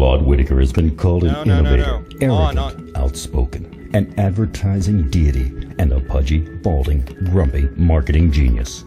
Claude Whitacre has been called an innovator, arrogant, No. outspoken, an advertising deity, and a pudgy, balding, grumpy marketing genius.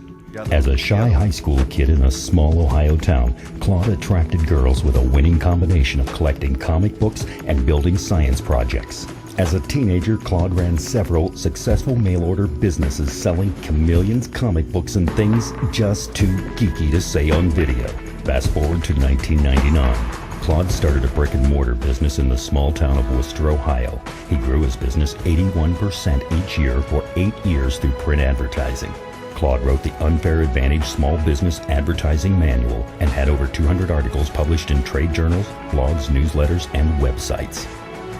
As a shy high school kid in a small Ohio town, Claude attracted girls with a winning combination of collecting comic books and building science projects. As a teenager, Claude ran several successful mail-order businesses selling chameleons, comic books, and things just too geeky to say on video. Fast forward to 1999. Claude started a brick-and-mortar business in the small town of Worcester, Ohio. He grew his business 81% each year for 8 years through print advertising. Claude wrote the Unfair Advantage Small Business Advertising Manual and had over 200 articles published in trade journals, blogs, newsletters, and websites.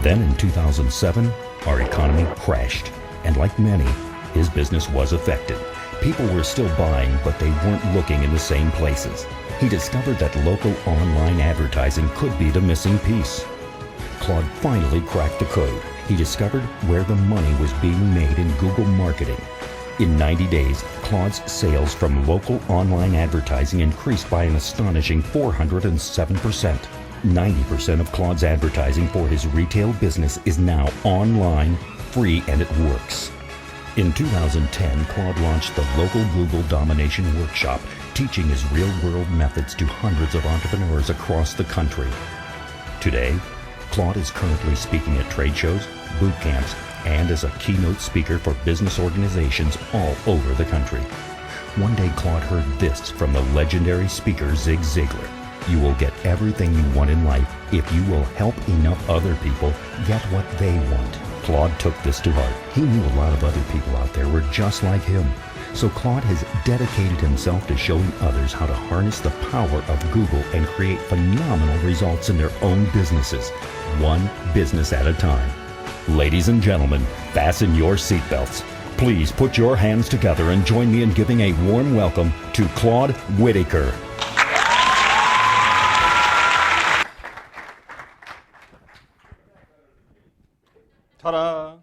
Then in 2007, our economy crashed, and like many, his business was affected. People were still buying, but they weren't looking in the same places. He discovered that local online advertising could be the missing piece. Claude finally cracked the code. He discovered where the money was being made in Google marketing. In 90 days, Claude's sales from local online advertising increased by an astonishing 407%. 90% of Claude's advertising for his retail business is now online, free, and it works. In 2010, Claude launched the local Google Domination Workshop, teaching his real-world methods to hundreds of entrepreneurs across the country. Today, Claude is currently speaking at trade shows, boot camps, and as a keynote speaker for business organizations all over the country. One day, Claude heard this from the legendary speaker Zig Ziglar: "You will get everything you want in life if you will help enough other people get what they want." Claude took this to heart. He knew a lot of other people out there were just like him. So Claude has dedicated himself to showing others how to harness the power of Google and create phenomenal results in their own businesses, one business at a time. Ladies and gentlemen, fasten your seatbelts. Please put your hands together and join me in giving a warm welcome to Claude Whitacre. Ta-da!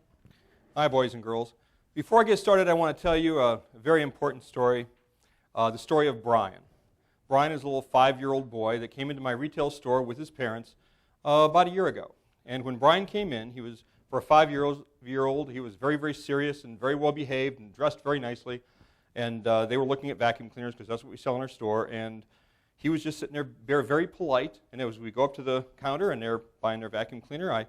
Hi, boys and girls. Before I get started, I want to tell you a very important story, the story of Brian. Brian is a little 5-year-old boy that came into my retail store with his parents about a year ago. And when Brian came in, he was, for a 5-year-old, he was very, very serious and very well behaved and dressed very nicely. And they were looking at vacuum cleaners because that's what we sell in our store. And he was just sitting there very polite. And as we go up to the counter and they're buying their vacuum cleaner, I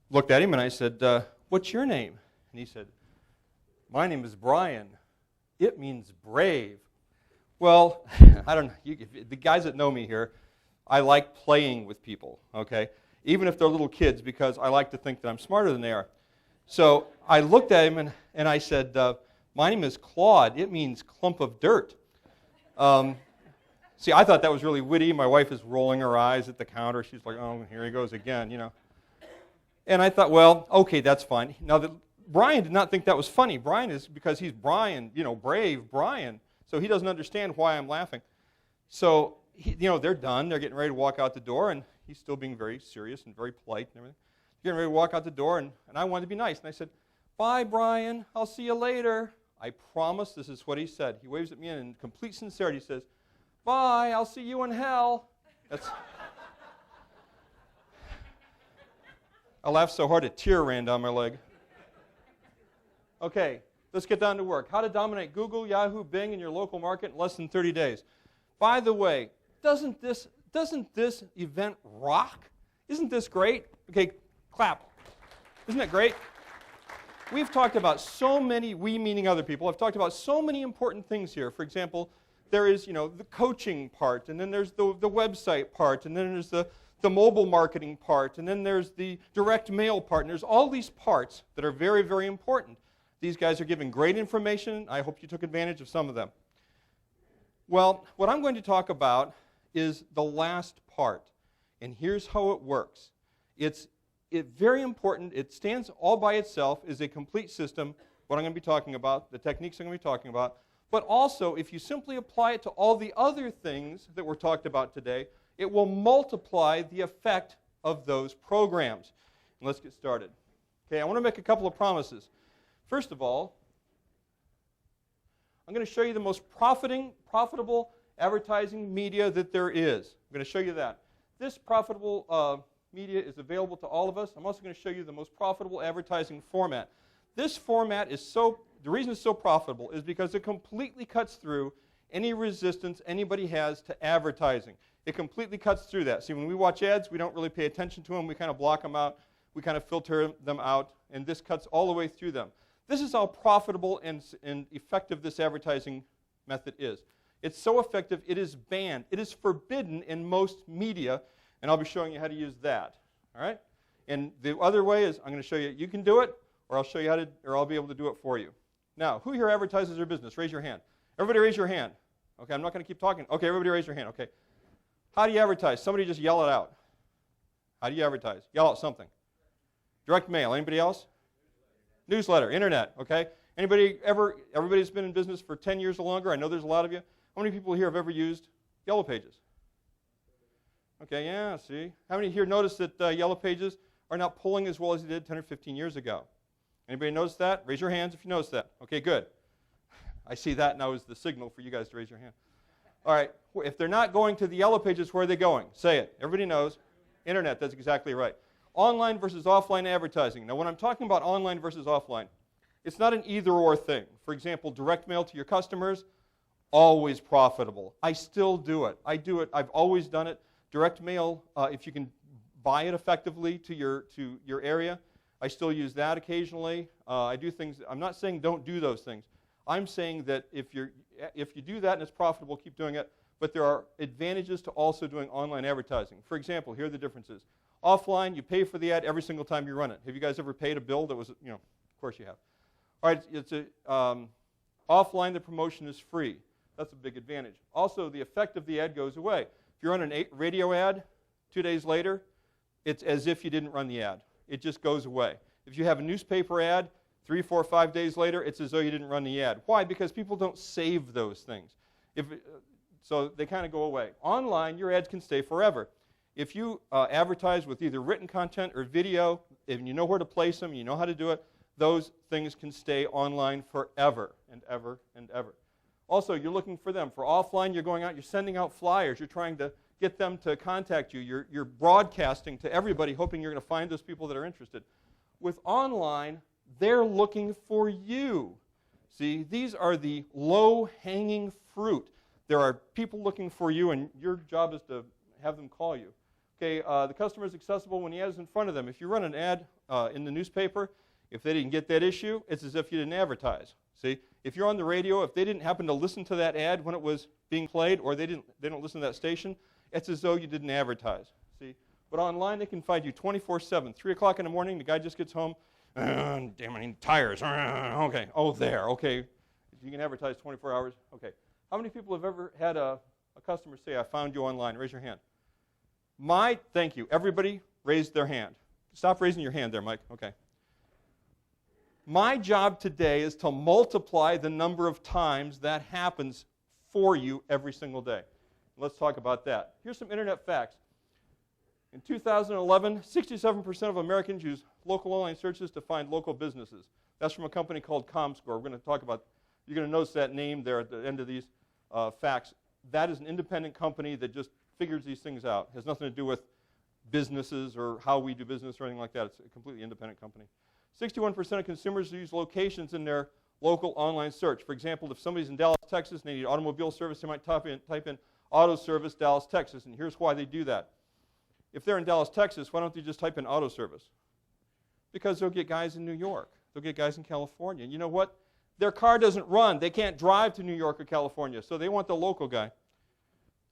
looked at him and I said, "What's your name?" And he said, "My name is Brian. It means brave." Well, I don't know. The guys that know me here, I like playing with people, okay? Even if they're little kids, because I like to think that I'm smarter than they are. So I looked at him and I said, "My name is Claude. It means clump of dirt." See, I thought that was really witty. My wife is rolling her eyes at the counter. She's like, "Oh, here he goes again," you know. And I thought, well, okay, that's fine. Now, Brian did not think that was funny. Brian is, because he's Brian, brave Brian. So he doesn't understand why I'm laughing. So, they're done. They're getting ready to walk out the door, and he's still being very serious and very polite and everything. Getting ready to walk out the door, and I wanted to be nice. And I said, "Bye, Brian. I'll see you later." I promise this is what he said. He waves at me and in complete sincerity. He says, "Bye. I'll see you in hell." I laughed so hard a tear ran down my leg. Okay, let's get down to work. How to dominate Google, Yahoo, Bing in your local market in less than 30 days. By the way, doesn't this event rock? Isn't this great? Okay, clap. Isn't it great? We've talked about so many, we meaning other people, have talked about so many important things here. For example, there is, the coaching part, and then there's the website part, and then there's the mobile marketing part, and then there's the direct mail part, and there's all these parts that are very, very important. These guys are giving great information. I hope you took advantage of some of them. Well, what I'm going to talk about is the last part, and here's how it works. It's very important. It stands all by itself as a complete system, what I'm going to be talking about, the techniques I'm going to be talking about, but also if you simply apply it to all the other things that were talked about today, it will multiply the effect of those programs. And let's get started. Okay, I want to make a couple of promises. First of all, I'm going to show you the most profitable advertising media that there is. I'm going to show you that. This profitable media is available to all of us. I'm also going to show you the most profitable advertising format. This format is the reason it's so profitable is because it completely cuts through any resistance anybody has to advertising. It completely cuts through that. See, when we watch ads, we don't really pay attention to them. We kind of block them out. We kind of filter them out, and this cuts all the way through them. This is how profitable and effective this advertising method is. It's so effective, it is banned. It is forbidden in most media, and I'll be showing you how to use that. All right? And the other way is I'm going to show you, you can do it, or I'll show you how to, or I'll be able to do it for you. Now, who here advertises their business? Raise your hand. Everybody raise your hand. Okay, I'm not going to keep talking. Okay, everybody raise your hand. Okay. How do you advertise? Somebody just yell it out. How do you advertise? Yell out something. Direct mail. Anybody else? Newsletter. Internet. Okay. Everybody's been in business for 10 years or longer. I know there's a lot of you. How many people here have ever used Yellow Pages? Okay, yeah, see. How many here noticed that Yellow Pages are not pulling as well as they did 10 or 15 years ago? Anybody notice that? Raise your hands if you notice that. Okay, good. I see that now as the signal for you guys to raise your hand. All right, if they're not going to the Yellow Pages, where are they going? Say it. Everybody knows. Internet, that's exactly right. Online versus offline advertising. Now, when I'm talking about online versus offline, it's not an either-or thing. For example, direct mail to your customers, always profitable. I still do it. I do it. I've always done it. Direct mail, if you can buy it effectively to your area, I still use that occasionally. I do things. I'm not saying don't do those things. I'm saying that if you do that and it's profitable, keep doing it. But there are advantages to also doing online advertising. For example, here are the differences. Offline, you pay for the ad every single time you run it. Have you guys ever paid a bill that was, of course you have. All right, offline, the promotion is free. That's a big advantage. Also, the effect of the ad goes away. If you run a radio ad 2 days later, it's as if you didn't run the ad. It just goes away. If you have a newspaper ad 3, 4, 5 days later, it's as though you didn't run the ad. Why? Because people don't save those things. So they kind of go away. Online, your ads can stay forever. If you advertise with either written content or video, and you know where to place them, you know how to do it, those things can stay online forever and ever and ever. Also, you're looking for them. For offline, you're going out, you're sending out flyers, you're trying to get them to contact you, you're broadcasting to everybody, hoping you're going to find those people that are interested. With online, they're looking for you. See, these are the low-hanging fruit. There are people looking for you, and your job is to have them call you. Okay, the customer is accessible when the ad is in front of them. If you run an ad in the newspaper, if they didn't get that issue, it's as if you didn't advertise. See, if you're on the radio, if they didn't happen to listen to that ad when it was being played, or they don't listen to that station, it's as though you didn't advertise. See, but online they can find you 24/7. 3 o'clock in the morning, the guy just gets home. Damn, I need tires. Okay, oh there. Okay, you can advertise 24 hours. Okay, how many people have ever had a customer say, "I found you online"? Raise your hand. Thank you. Everybody raised their hand. Stop raising your hand there, Mike. Okay. My job today is to multiply the number of times that happens for you every single day. Let's talk about that. Here's some internet facts. In 2011, 67% of Americans use local online searches to find local businesses. That's from a company called ComScore. We're going to talk about, you're going to notice that name there at the end of these facts. That is an independent company that just figures these things out. It has nothing to do with businesses or how we do business or anything like that. It's a completely independent company. 61% of consumers use locations in their local online search. For example, if somebody's in Dallas, Texas, and they need automobile service, they might type in auto service Dallas, Texas, and here's why they do that. If they're in Dallas, Texas, why don't they just type in auto service? Because they'll get guys in New York. They'll get guys in California. And you know what? Their car doesn't run. They can't drive to New York or California, so they want the local guy.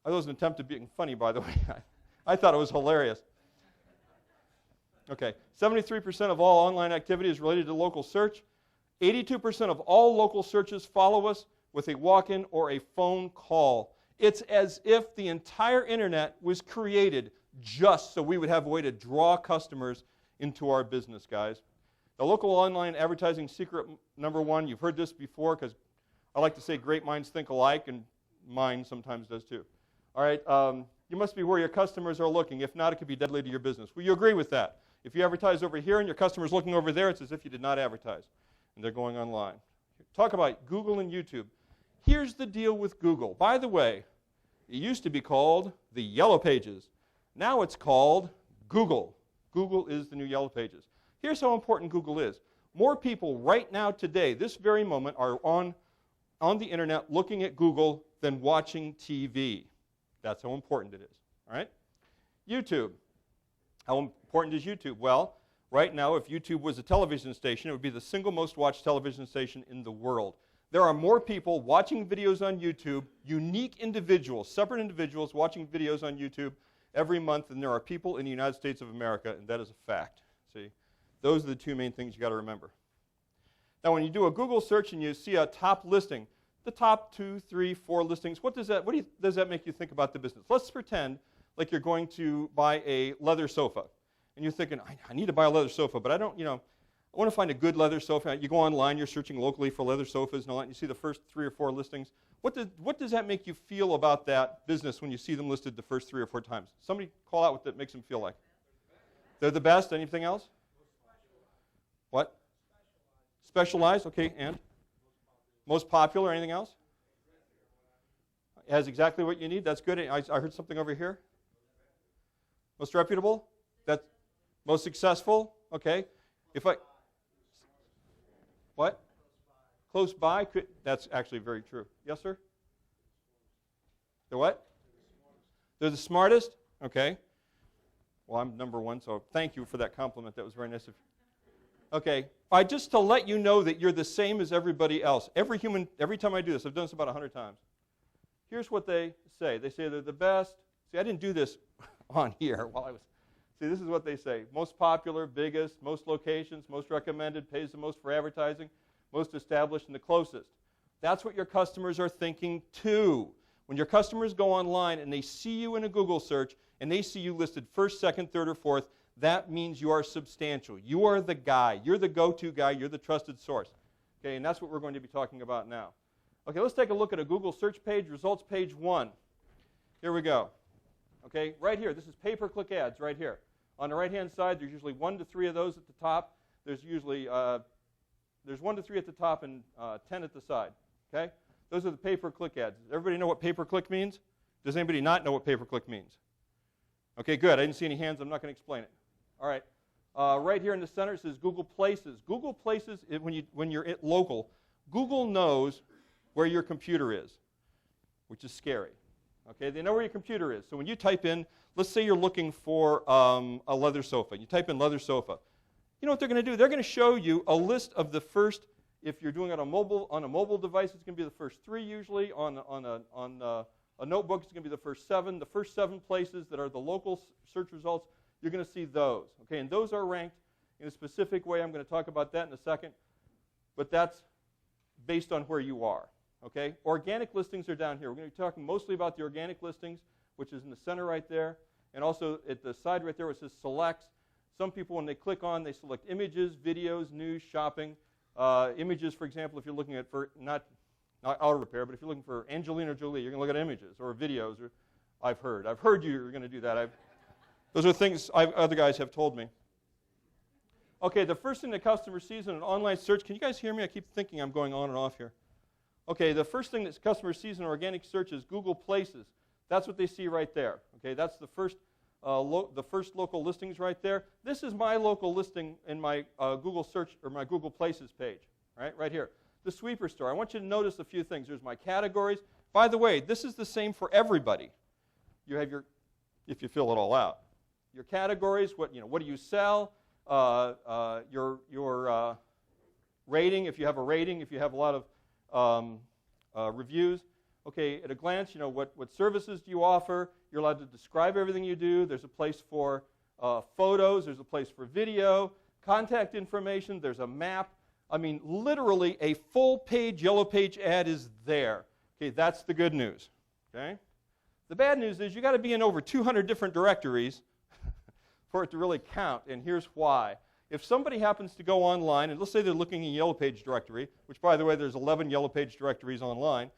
That was an attempt at being funny, by the way. I thought it was hilarious. Okay, 73% of all online activity is related to local search. 82% of all local searches follow us with a walk-in or a phone call. It's as if the entire internet was created just so we would have a way to draw customers into our business, guys. The local online advertising secret number one, you've heard this before because I like to say great minds think alike, and mine sometimes does too. All right, you must be where your customers are looking. If not, it could be deadly to your business. Will you agree with that? If you advertise over here and your customer's looking over there, it's as if you did not advertise, and they're going online. Talk about Google and YouTube. Here's the deal with Google. By the way, it used to be called the Yellow Pages. Now it's called Google. Google is the new Yellow Pages. Here's how important Google is. More people right now today, this very moment, are on the internet looking at Google than watching TV. That's how important it is. All right? YouTube. How important is YouTube? Well, right now, if YouTube was a television station, it would be the single most watched television station in the world. There are more people watching videos on YouTube, unique individuals, separate individuals watching videos on YouTube every month than there are people in the United States of America, and that is a fact. See, those are the two main things you got to remember. Now, when you do a Google search and you see a top listing, the top 2, 3, 4 listings, does that make you think about the business? Let's pretend like you're going to buy a leather sofa, and you're thinking, I need to buy a leather sofa, but I don't, I want to find a good leather sofa. You go online, you're searching locally for leather sofas and all that, and you see the first 3 or 4 listings. What does that make you feel about that business when you see them listed the first 3 or 4 times? Somebody call out what that makes them feel like. They're the best. Anything else? What? Specialized. Okay, and? Most popular. Anything else? It has exactly what you need. That's good. I heard something over here. Most reputable. That's most successful. Okay. What? Close by. That's actually very true. Yes, sir? The what? They're the smartest? Okay. Well, I'm number 1, so thank you for that compliment. That was very nice of you. Okay. Just to let you know that you're the same as everybody else. Every time I do this, I've done this about 100 times. Here's what they say. They say they're the best. See, I didn't do this on here while I was... See, this is what they say. Most popular, biggest, most locations, most recommended, pays the most for advertising, most established, and the closest. That's what your customers are thinking too. When your customers go online and they see you in a Google search and they see you listed first, second, third, or fourth, that means you are substantial. You are the guy. You're the go-to guy. You're the trusted source. Okay, and that's what we're going to be talking about now. Okay, let's take a look at a Google search page, results page 1. Here we go. Okay, right here, this is pay-per-click ads right here. On the right-hand side, there's usually 1 to 3 of those at the top. There's usually there's 1 to 3 at the top and 10 at the side. Okay, those are the pay-per-click ads. Does everybody know what pay-per-click means? Does anybody not know what pay-per-click means? Okay, good. I didn't see any hands. I'm not going to explain it. All right. Right here in the center it says Google Places. Google Places, when you're at local, Google knows where your computer is, which is scary. Okay, they know where your computer is. So when you type in, let's say you're looking for a leather sofa. You type in leather sofa. You know what they're going to do? They're going to show you a list of the first, if you're doing it on a mobile device, it's going to be the first 3 usually. On a notebook, it's going to be the first 7. The first 7 places that are the local search results, you're going to see those. Okay, and those are ranked in a specific way. I'm going to talk about that in a second. But that's based on where you are. Okay, organic listings are down here. We're going to be talking mostly about the organic listings, which is in the center right there, and also at the side right there where it says selects. Some people, when they click on, they select images, videos, news, shopping. Images, for example, if you're looking at, not auto repair, but if you're looking for Angelina Jolie, you're going to look at images or videos. Or I've heard you're going to do that. Those are things other guys have told me. Okay, the first thing the customer sees in an online search, can you guys hear me? I keep thinking I'm going on and off here. Okay, the first thing that the customer sees in organic search is Google Places. That's what they see right there. Okay, that's the first local listings right there. This is my local listing in my Google search or my Google Places page, right here. The sweeper store. I want you to notice a few things. There's my categories. By the way, this is the same for everybody. You have if you fill it all out, your categories. What do you sell? Your rating. If you have a rating, if you have a lot of reviews. Okay, at a glance, what services do you offer? You're allowed to describe everything you do. There's a place for photos. There's a place for video, contact information. There's a map. I mean, literally a full-page Yellow Page ad is there. Okay, that's the good news. Okay, the bad news is you got to be in over 200 different directories for it to really count, and here's why. If somebody happens to go online, and let's say they're looking in a Yellow Page directory, which, by the way, there's 11 Yellow Page directories online.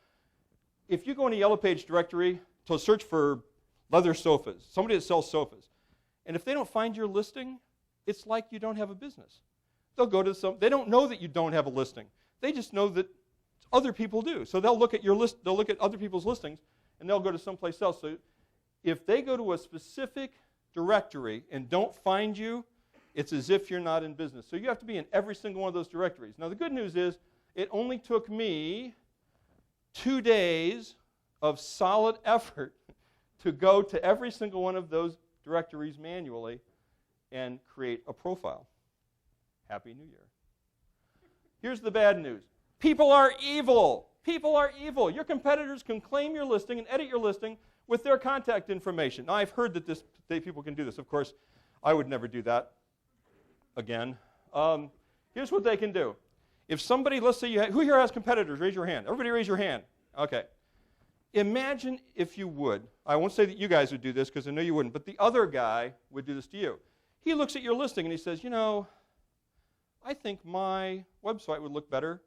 If you go in a Yellow Page directory to search for leather sofas, somebody that sells sofas, and if they don't find your listing, it's like you don't have a business. They'll go to they don't know that you don't have a listing. They just know that other people do. So they'll look at your they'll look at other people's listings, and they'll go to someplace else. So if they go to a specific directory and don't find you, it's as if you're not in business. So you have to be in every single one of those directories. Now the good news is it only took me 2 days of solid effort to go to every single one of those directories manually and create a profile. Happy New Year. Here's the bad news. People are evil. People are evil. Your competitors can claim your listing and edit your listing with their contact information. Now, I've heard that people can do this. Of course, I would never do that again. Here's what they can do. If somebody, let's say who here has competitors? Raise your hand. Everybody raise your hand. Okay. Imagine if you would, I won't say that you guys would do this because I know you wouldn't, but the other guy would do this to you. He looks at your listing and he says, you know, I think my website would look better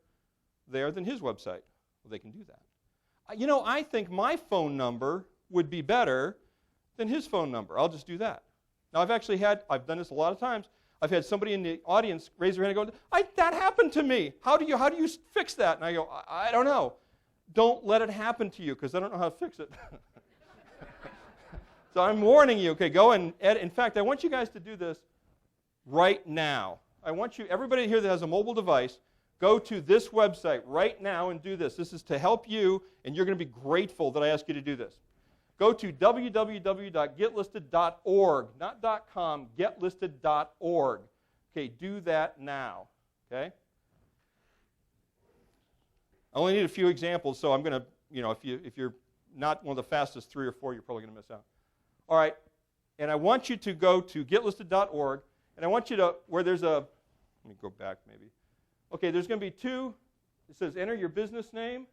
there than his website. Well, they can do that. You know, I think my phone number would be better than his phone number. I'll just do that. Now, I've done this a lot of times. I've had somebody in the audience raise their hand and go, that happened to me. How do you fix that? And I go, I don't know. Don't let it happen to you because I don't know how to fix it. So I'm warning you. Okay, go and edit. In fact, I want you guys to do this right now. I want you, everybody here that has a mobile device, go to this website right now and do this. This is to help you, and you're going to be grateful that I asked you to do this. Go to www.getlisted.org, not .com, getlisted.org. Okay, do that now. Okay? I only need a few examples, so I'm going to, if you're not one of the fastest 3 or 4, you're probably going to miss out. All right, and I want you to go to getlisted.org, and I want you to, where there's let me go back maybe. Okay, there's going to be 2, it says enter your business name,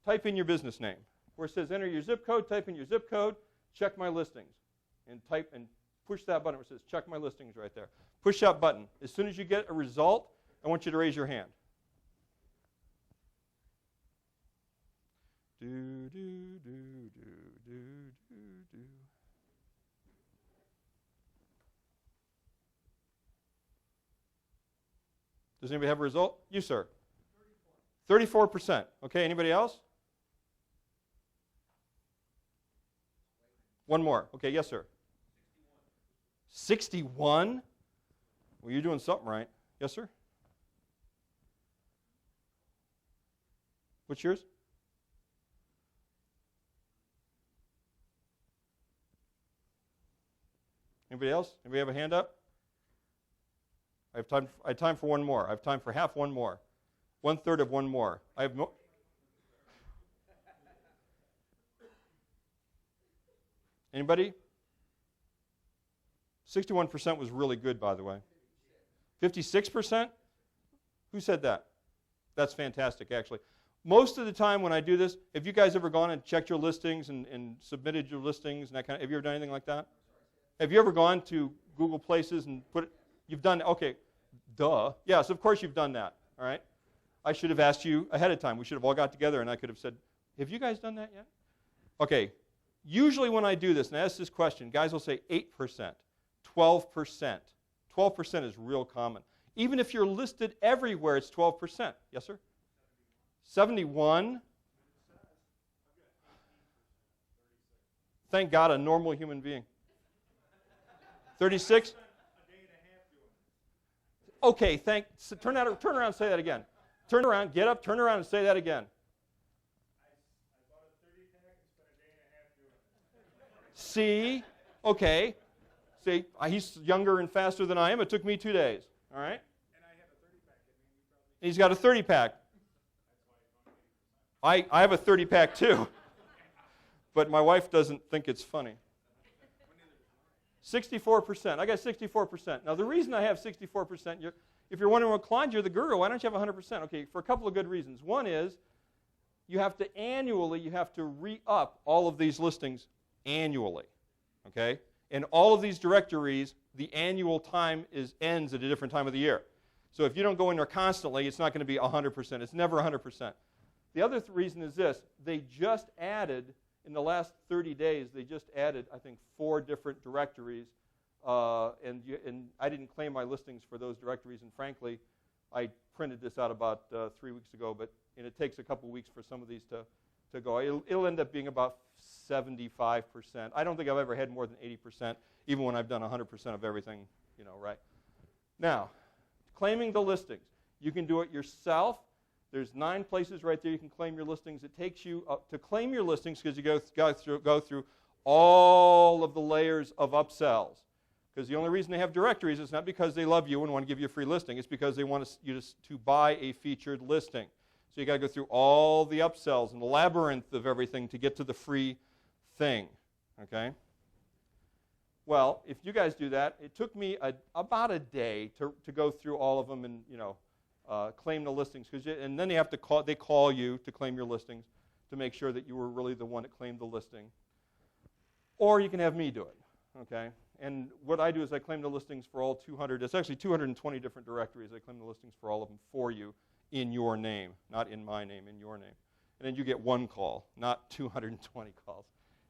type in your business name. Where it says enter your zip code, type in your zip code, check my listings, and push that button where it says check my listings right there. Push that button. As soon as you get a result, I want you to raise your hand. Do, do, do, do, do, do, do. Does anybody have a result? You, sir. 34%. Okay, anybody else? One more. Okay, yes, sir. 61? Well, you're doing something right. Yes, sir? What's yours? Anybody else? Anybody have a hand up? I have time for one more. I have time for half one more. 1/3 of one more. I have no. Anybody? 61% was really good, by the way. 56%? Who said that? That's fantastic, actually. Most of the time when I do this, have you guys ever gone and checked your listings and submitted your listings and that kind of, have you ever done anything like that? Have you ever gone to Google Places and you've done, okay, duh. Yes, of course you've done that, all right? I should have asked you ahead of time. We should have all got together and I could have said, have you guys done that yet? Okay, usually when I do this and I ask this question, guys will say 8%, 12%. 12% is real common. Even if you're listed everywhere, it's 12%. Yes, sir? 71? Thank God, a normal human being. 36? Okay, turn around and say that again. Turn around, get up, turn around and say that again. I bought a 30-pack and spent a day and a half doing it. See? Okay. See, he's younger and faster than I am. It took me 2 days. All right? And I have a 30-pack. He's got a 30-pack. I have a 30-pack too. But my wife doesn't think it's funny. 64%. I got 64%. Now, the reason I have 64%, if you're wondering, well, Claude, you're the guru. Why don't you have 100%? Okay, for a couple of good reasons. One is you have to re-up all of these listings annually. Okay? In all of these directories, the annual time ends at a different time of the year. So if you don't go in there constantly, it's not going to be 100%. It's never 100%. The other reason is this. They just added, in the last 30 days, they just added, I think, 4 different directories. And I didn't claim my listings for those directories. And frankly, I printed this out about 3 weeks ago. And it takes a couple weeks for some of these to go. It'll end up being about 75%. I don't think I've ever had more than 80%, even when I've done 100% of everything, right? Now, claiming the listings. You can do it yourself. There's 9 places right there you can claim your listings. It takes you to claim your listings because you go through all of the layers of upsells. Because the only reason they have directories is not because they love you and want to give you a free listing. It's because they want you to buy a featured listing. So you got to go through all the upsells and the labyrinth of everything to get to the free thing. Okay? Well, if you guys do that, it took me about a day to go through all of them and claim the listings. And then they call you to claim your listings to make sure that you were really the one that claimed the listing. Or you can have me do it. Okay? And what I do is I claim the listings for all 200. It's actually 220 different directories. I claim the listings for all of them for you in your name, not in my name, in your name. And then you get one call, not 220 calls.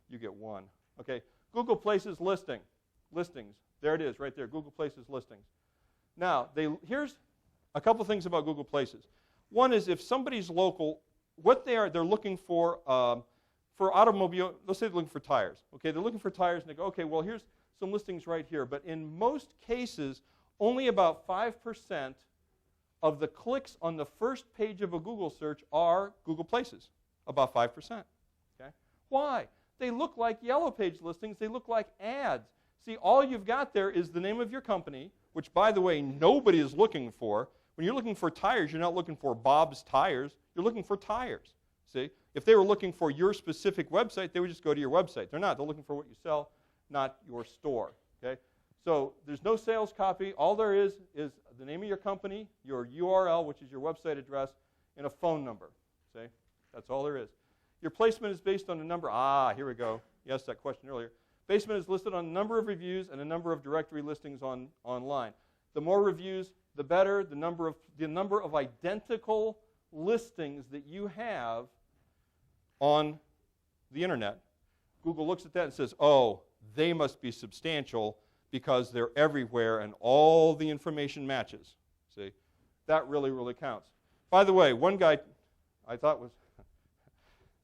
You get one. Okay, Google Places listings. There it is, right there, Google Places listings. Now, here's a couple things about Google Places. One is if somebody's local, what they're looking for automobile, let's say they're looking for tires. Okay, they're looking for tires, and they go, okay, well, here's some listings right here. But in most cases, only about 5% of the clicks on the first page of a Google search are Google Places, about 5%. Okay? Why? They look like yellow page listings. They look like ads. See, all you've got there is the name of your company, which, by the way, nobody is looking for. When you're looking for tires, you're not looking for Bob's Tires. You're looking for tires. See? If they were looking for your specific website, they would just go to your website. They're not. They're looking for what you sell, not your store. Okay? So there's no sales copy. All there is the name of your company, your URL, which is your website address, and a phone number. See? That's all there is. Your placement is based on the number. Here we go. You asked that question earlier. Placement is listed on the number of reviews and the number of directory listings online. The more reviews, the better. The number of identical listings that you have on the internet. Google looks at that and says, oh, they must be substantial because they're everywhere and all the information matches. See, that really, really counts. By the way, one guy I thought was,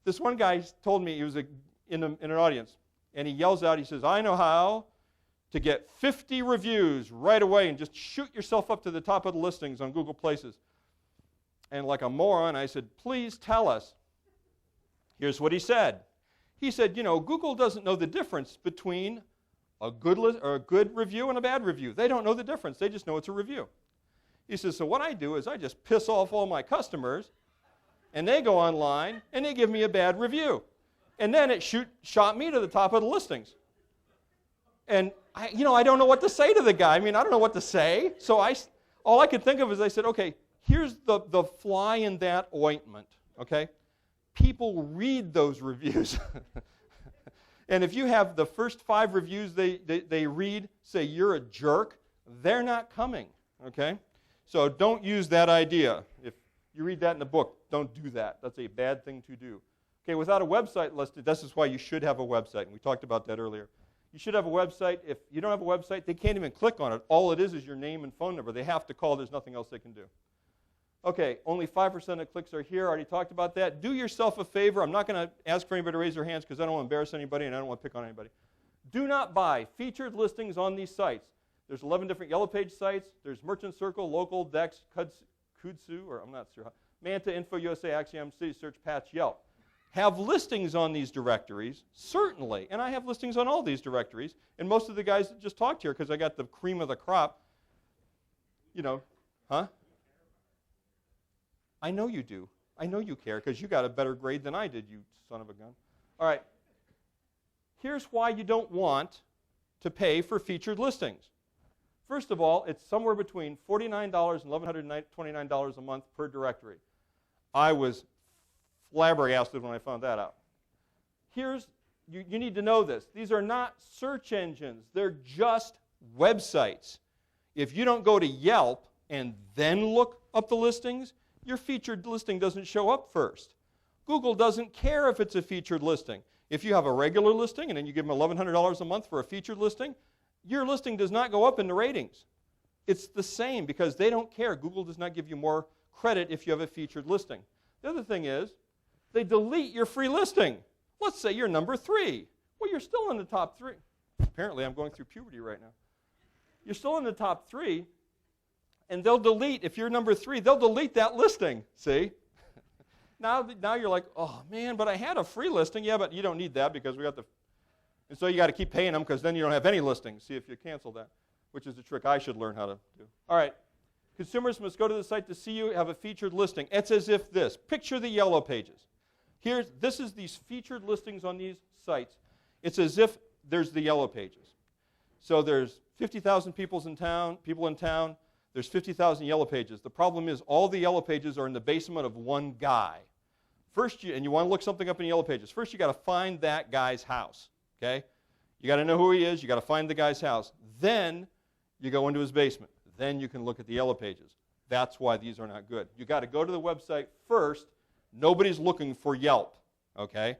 this one guy told me, he was in an audience, and he yells out, he says, I know how to get 50 reviews right away and just shoot yourself up to the top of the listings on Google Places. And like a moron, I said, please tell us. Here's what he said. He said, Google doesn't know the difference between a good review and a bad review. They don't know the difference. They just know it's a review. He says, so what I do is I just piss off all my customers, and they go online, and they give me a bad review. And then it shot me to the top of the listings. And, I don't know what to say to the guy. I don't know what to say. So all I could think of is I said, okay, here's the fly in that ointment, okay? People read those reviews. And if you have the first 5 reviews they read say you're a jerk, they're not coming, okay? So don't use that idea. If you read that in the book, don't do that. That's a bad thing to do. Okay, without a website listed, this is why you should have a website, and we talked about that earlier. You should have a website. If you don't have a website, they can't even click on it. All it is your name and phone number. They have to call. There's nothing else they can do. Okay, only 5% of clicks are here. I already talked about that. Do yourself a favor. I'm not going to ask for anybody to raise their hands because I don't want to embarrass anybody and I don't want to pick on anybody. Do not buy featured listings on these sites. There's 11 different Yellow Page sites. There's Merchant Circle, Local, Dex, Kudzu, or I'm not sure how, Manta, Info, USA, Axiom, City Search, Patch, Yelp. Have listings on these directories? Certainly. And I have listings on all these directories. And most of the guys that just talked here, because I got the cream of the crop, I know you do. I know you care because you got a better grade than I did, you son of a gun. All right. Here's why you don't want to pay for featured listings. First of all, it's somewhere between $49 and $1,129 a month per directory. I was flabbergasted when I found that out. You need to know this. These are not search engines. They're just websites. If you don't go to Yelp and then look up the listings, your featured listing doesn't show up first. Google doesn't care if it's a featured listing. If you have a regular listing and then you give them $1,100 a month for a featured listing, your listing does not go up in the ratings. It's the same because they don't care. Google does not give you more credit if you have a featured listing. The other thing is, They delete your free listing. Let's say you're number 3. Well, you're still in the top 3. Apparently, I'm going through puberty right now. You're still in the top 3, and they'll delete, if you're number 3, they'll delete that listing, see? Now you're like, oh, man, but I had a free listing. Yeah, but you don't need that because we got the... And so you got to keep paying them because then you don't have any listings. See if you cancel that, which is a trick I should learn how to do. All right. Consumers must go to the site to see you have a featured listing. It's as if this. Picture the yellow pages. This is these featured listings on these sites. It's as if there's the yellow pages. So there's 50,000 people in town. There's 50,000 yellow pages. The problem is all the yellow pages are in the basement of one guy. And you want to look something up in yellow pages. First, you got to find that guy's house. Okay? You got to know who he is. You got to find the guy's house. Then you go into his basement. Then you can look at the yellow pages. That's why these are not good. You got to go to the website first. Nobody's looking for Yelp. Okay?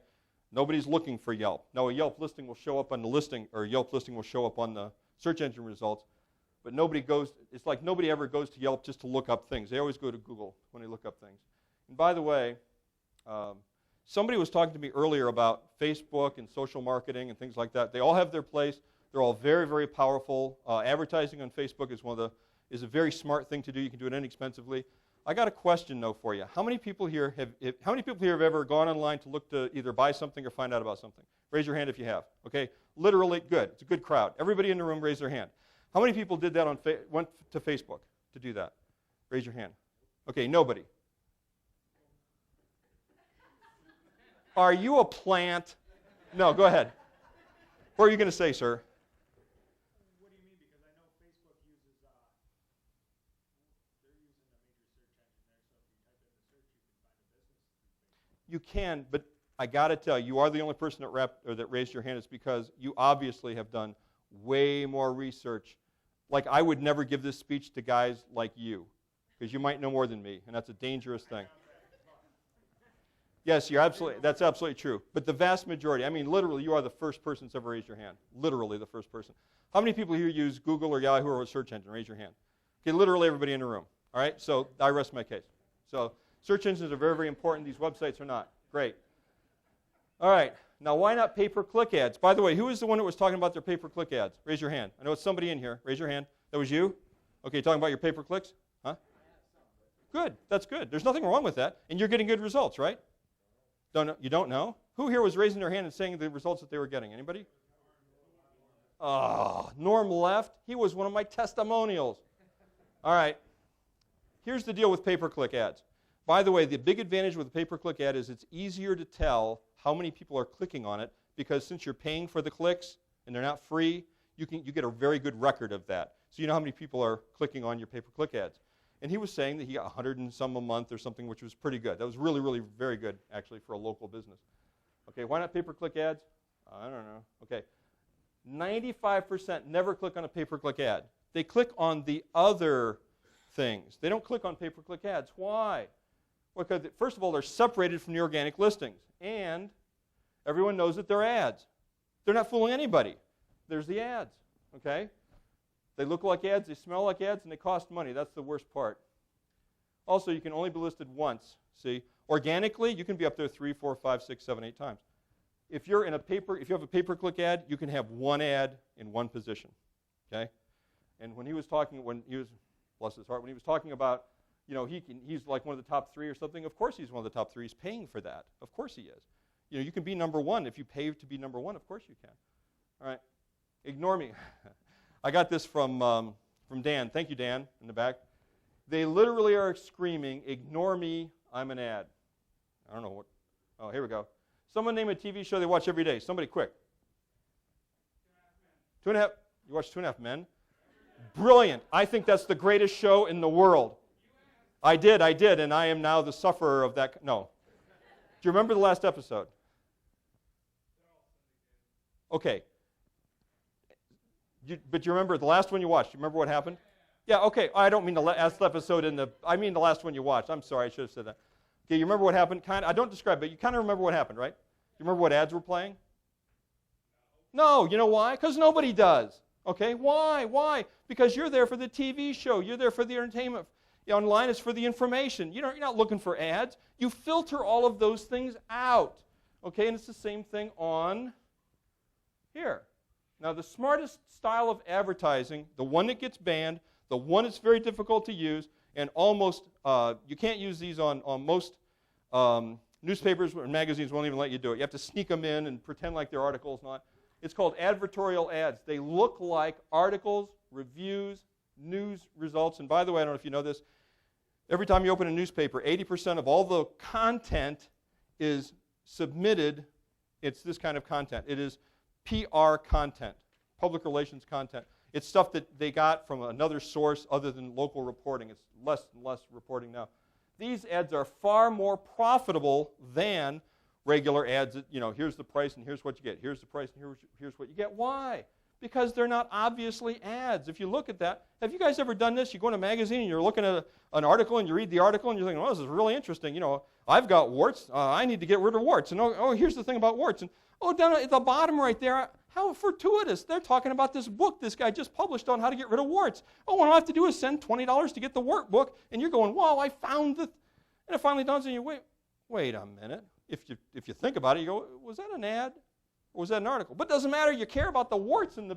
Nobody's looking for Yelp. Now, a Yelp listing will show up on the listing, or a Yelp listing will show up on the search engine results. But it's like nobody ever goes to Yelp just to look up things. They always go to Google when they look up things. And by the way, somebody was talking to me earlier about Facebook and social marketing and things like that. They all have their place. They're all very, very powerful. Advertising on Facebook is a very smart thing to do. You can do it inexpensively. I got a question though for you. How many people here have ever gone online to look to either buy something or find out about something? Raise your hand if you have. Okay, literally good. It's a good crowd. Everybody in the room raise their hand. How many people did that went to Facebook to do that? Raise your hand. Okay, nobody. Are you a plant? No, go ahead. What are you going to say, sir? What do you mean? Because I know Facebook uses, they're using a major search engine there, so if you type in the search, you can find a business. You can, but I got to tell you, you are the only person that raised your hand. It's because you obviously have done way more research. Like, I would never give this speech to guys like you, because you might know more than me, and that's a dangerous thing. Yes, that's absolutely true. But the vast majority, I mean, literally, you are the first person that's ever raised your hand. Literally the first person. How many people here use Google or Yahoo or a search engine? Raise your hand. Okay, literally everybody in the room. All right, so I rest my case. So search engines are very, very important. These websites are not. Great. All right, now why not pay-per-click ads? By the way, who is the one that was talking about their pay-per-click ads? Raise your hand. I know it's somebody in here. Raise your hand. That was you? Okay, talking about your pay-per-clicks? Huh? Good, that's good. There's nothing wrong with that. And you're getting good results, right? You don't know? Who here was raising their hand and saying the results that they were getting? Anybody? Oh, Norm left. He was one of my testimonials. All right. Here's the deal with pay-per-click ads. By the way, the big advantage with a pay-per-click ad is it's easier to tell how many people are clicking on it, because since you're paying for the clicks and they're not free, you get a very good record of that. So you know how many people are clicking on your pay-per-click ads. And he was saying that he got 100 and some a month or something, which was pretty good. That was really, really very good, actually, for a local business. Okay, why not pay-per-click ads? I don't know. Okay, 95% never click on a pay-per-click ad. They click on the other things. They don't click on pay-per-click ads. Why? Well, because, first of all, they're separated from the organic listings. And everyone knows that they're ads. They're not fooling anybody. There's the ads, okay? They look like ads, they smell like ads, and they cost money. That's the worst part. Also, you can only be listed once. See, organically, you can be up there 3, 4, 5, 6, 7, 8 times. If you have a pay-per-click ad, you can have one ad in one position. Okay? And bless his heart, when he was talking about, you know, he's like one of the top 3 or something. Of course, he's one of the top 3. He's paying for that. Of course, he is. You know, you can be number 1 if you pay to be number 1. Of course, you can. All right. Ignore me. I got this from Dan. Thank you, Dan, in the back. They literally are screaming, "Ignore me, I'm an ad." I don't know what. Oh, here we go. Someone name a TV show they watch every day. Somebody, quick. 2 and a Half. You watch 2 and a Half Men? Brilliant. I think that's the greatest show in the world. I did, and I am now the sufferer of that. No. Do you remember the last episode? Okay. But you remember the last one you watched? You remember what happened? Yeah, okay. I don't mean the last episode I mean the last one you watched. I'm sorry, I should have said that. Okay, you remember what happened? I don't describe it, but you kind of remember what happened, right? You remember what ads were playing? No, you know why? Because nobody does. Okay, why? Why? Because you're there for the TV show. You're there for the entertainment. Online is for the information. You're not looking for ads. You filter all of those things out. Okay, and it's the same thing on here. Now, the smartest style of advertising, the one that gets banned, the one that's very difficult to use, and almost, you can't use these on most newspapers and magazines won't even let you do it. You have to sneak them in and pretend like they're articles. It's called advertorial ads. They look like articles, reviews, news results. And by the way, I don't know if you know this, every time you open a newspaper, 80% of all the content is submitted. It's this kind of content. It is PR content, public relations content. It's stuff that they got from another source other than local reporting. It's less and less reporting now. These ads are far more profitable than regular ads that, here's the price and here's what you get. Here's the price and here's what you get. Why? Because they're not obviously ads. If you look at that, have you guys ever done this? You go in a magazine and you're looking at an article and you read the article and you're thinking, this is really interesting. I've got warts. I need to get rid of warts. And here's the thing about warts. And down at the bottom right there, how fortuitous. They're talking about this book this guy just published on how to get rid of warts. All I have to do is send $20 to get the wart book, and you're going, wow, I found the... And it finally dawns on you, wait a minute. If you think about it, you go, was that an ad? Or was that an article? But it doesn't matter. You care about the warts and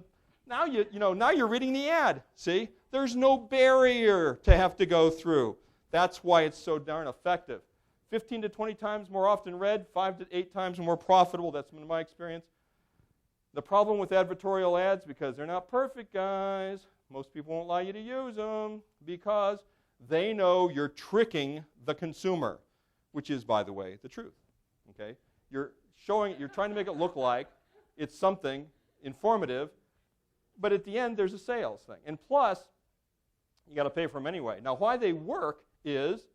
now you're reading the ad. See? There's no barrier to have to go through. That's why it's so darn effective. 15 to 20 times more often read, 5 to 8 times more profitable. That's been my experience. The problem with advertorial ads, because they're not perfect, guys, most people won't allow you to use them because they know you're tricking the consumer, which is, by the way, the truth. Okay? You're trying to make it look like it's something informative, but at the end there's a sales thing. And plus, you got to pay for them anyway. Now, why they work is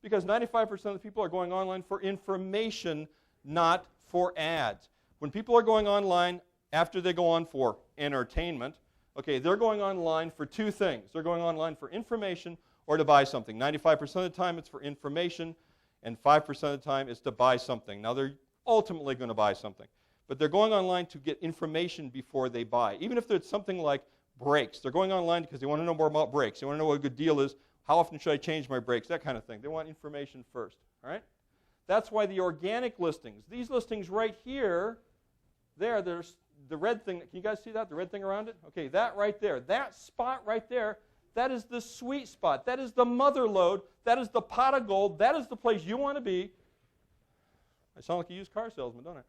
because 95% of the people are going online for information, not for ads. When people are going online after they go on for entertainment, okay, they're going online for two things. They're going online for information or to buy something. 95% of the time it's for information, and 5% of the time it's to buy something. Now, they're ultimately going to buy something. But they're going online to get information before they buy. Even if it's something like brakes. They're going online because they want to know more about brakes. They want to know what a good deal is. How often should I change my brakes? That kind of thing. They want information first. All right? That's why the organic listings, these listings right here, there's the red thing. Can you guys see that? The red thing around it? Okay, that right there. That spot right there, that is the sweet spot. That is the mother lode. That is the pot of gold. That is the place you want to be. I sound like a used car salesman, don't I?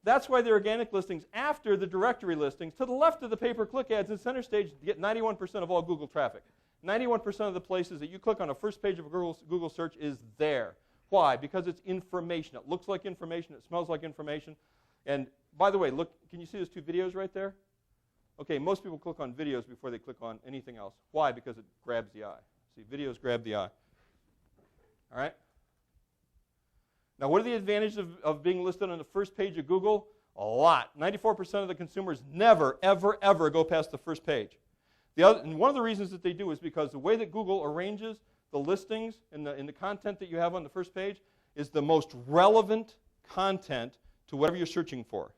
That's why the organic listings after the directory listings, to the left of the pay-per-click ads in center stage, get 91% of all Google traffic. 91% of the places that you click on a first page of a Google search is there. Why? Because it's information. It looks like information. It smells like information. And by the way, look, can you see those two videos right there? Okay, most people click on videos before they click on anything else. Why? Because it grabs the eye. See, videos grab the eye. All right? Now, what are the advantages of being listed on the first page of Google? A lot. 94% of the consumers never, ever, ever go past the first page. And one of the reasons that they do is because the way that Google arranges the listings and the content that you have on the first page is the most relevant content to whatever you're searching for.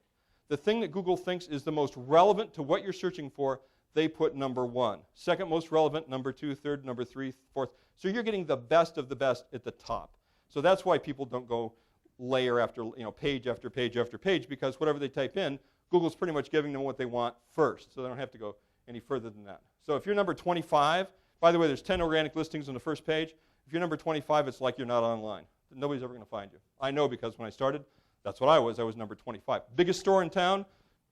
The thing that Google thinks is the most relevant to what you're searching for, they put number 1. Second most relevant, number 2, third, number 3, fourth. So you're getting the best of the best at the top. So that's why people don't go layer after, page after page after page, because whatever they type in, Google's pretty much giving them what they want first, so they don't have to go any further than that. So if you're number 25, by the way, there's 10 organic listings on the first page. If you're number 25, it's like you're not online. Nobody's ever going to find you. I know because when I started, that's what I was. I was number 25. Biggest store in town,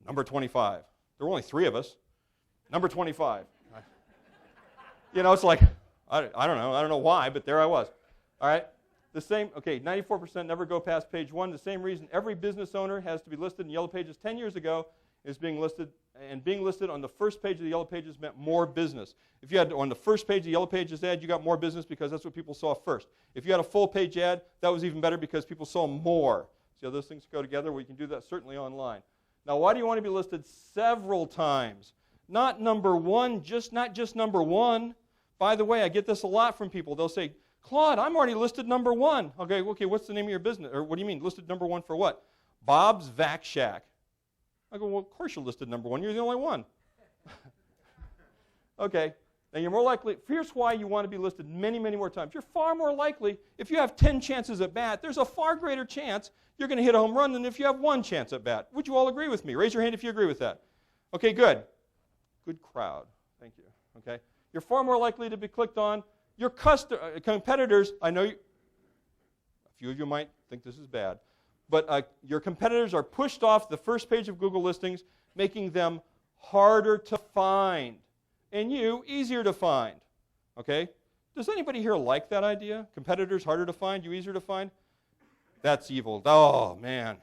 number 25. There were only 3 of us. Number 25. It's like, I don't know. I don't know why, but there I was. All right? The same, 94% never go past page 1. The same reason every business owner has to be listed in Yellow Pages 10 years ago is being listed, and being listed on the first page of the Yellow Pages meant more business. If you had on the first page of the Yellow Pages ad, you got more business because that's what people saw first. If you had a full page ad, that was even better because people saw more. See how those things go together? Well, you can do that certainly online. Now, why do you want to be listed several times? Not number 1, not just number 1. By the way, I get this a lot from people. They'll say, Claude, I'm already listed number 1. Okay, what's the name of your business? Or what do you mean, listed number 1 for what? Bob's Vac Shack. I go, well, of course you're listed number 1. You're the only one. Okay. Now, you're more likely, here's why you want to be listed many, many more times. You're far more likely, if you have 10 chances at bat, there's a far greater chance you're going to hit a home run than if you have 1 chance at bat. Would you all agree with me? Raise your hand if you agree with that. Okay, good. Good crowd. Thank you. Okay. You're far more likely to be clicked on. Your competitors, I know a few of you might think this is bad, but your competitors are pushed off the first page of Google listings, making them harder to find, and you easier to find. Okay? Does anybody here like that idea? Competitors harder to find, you easier to find? That's evil. Oh, man.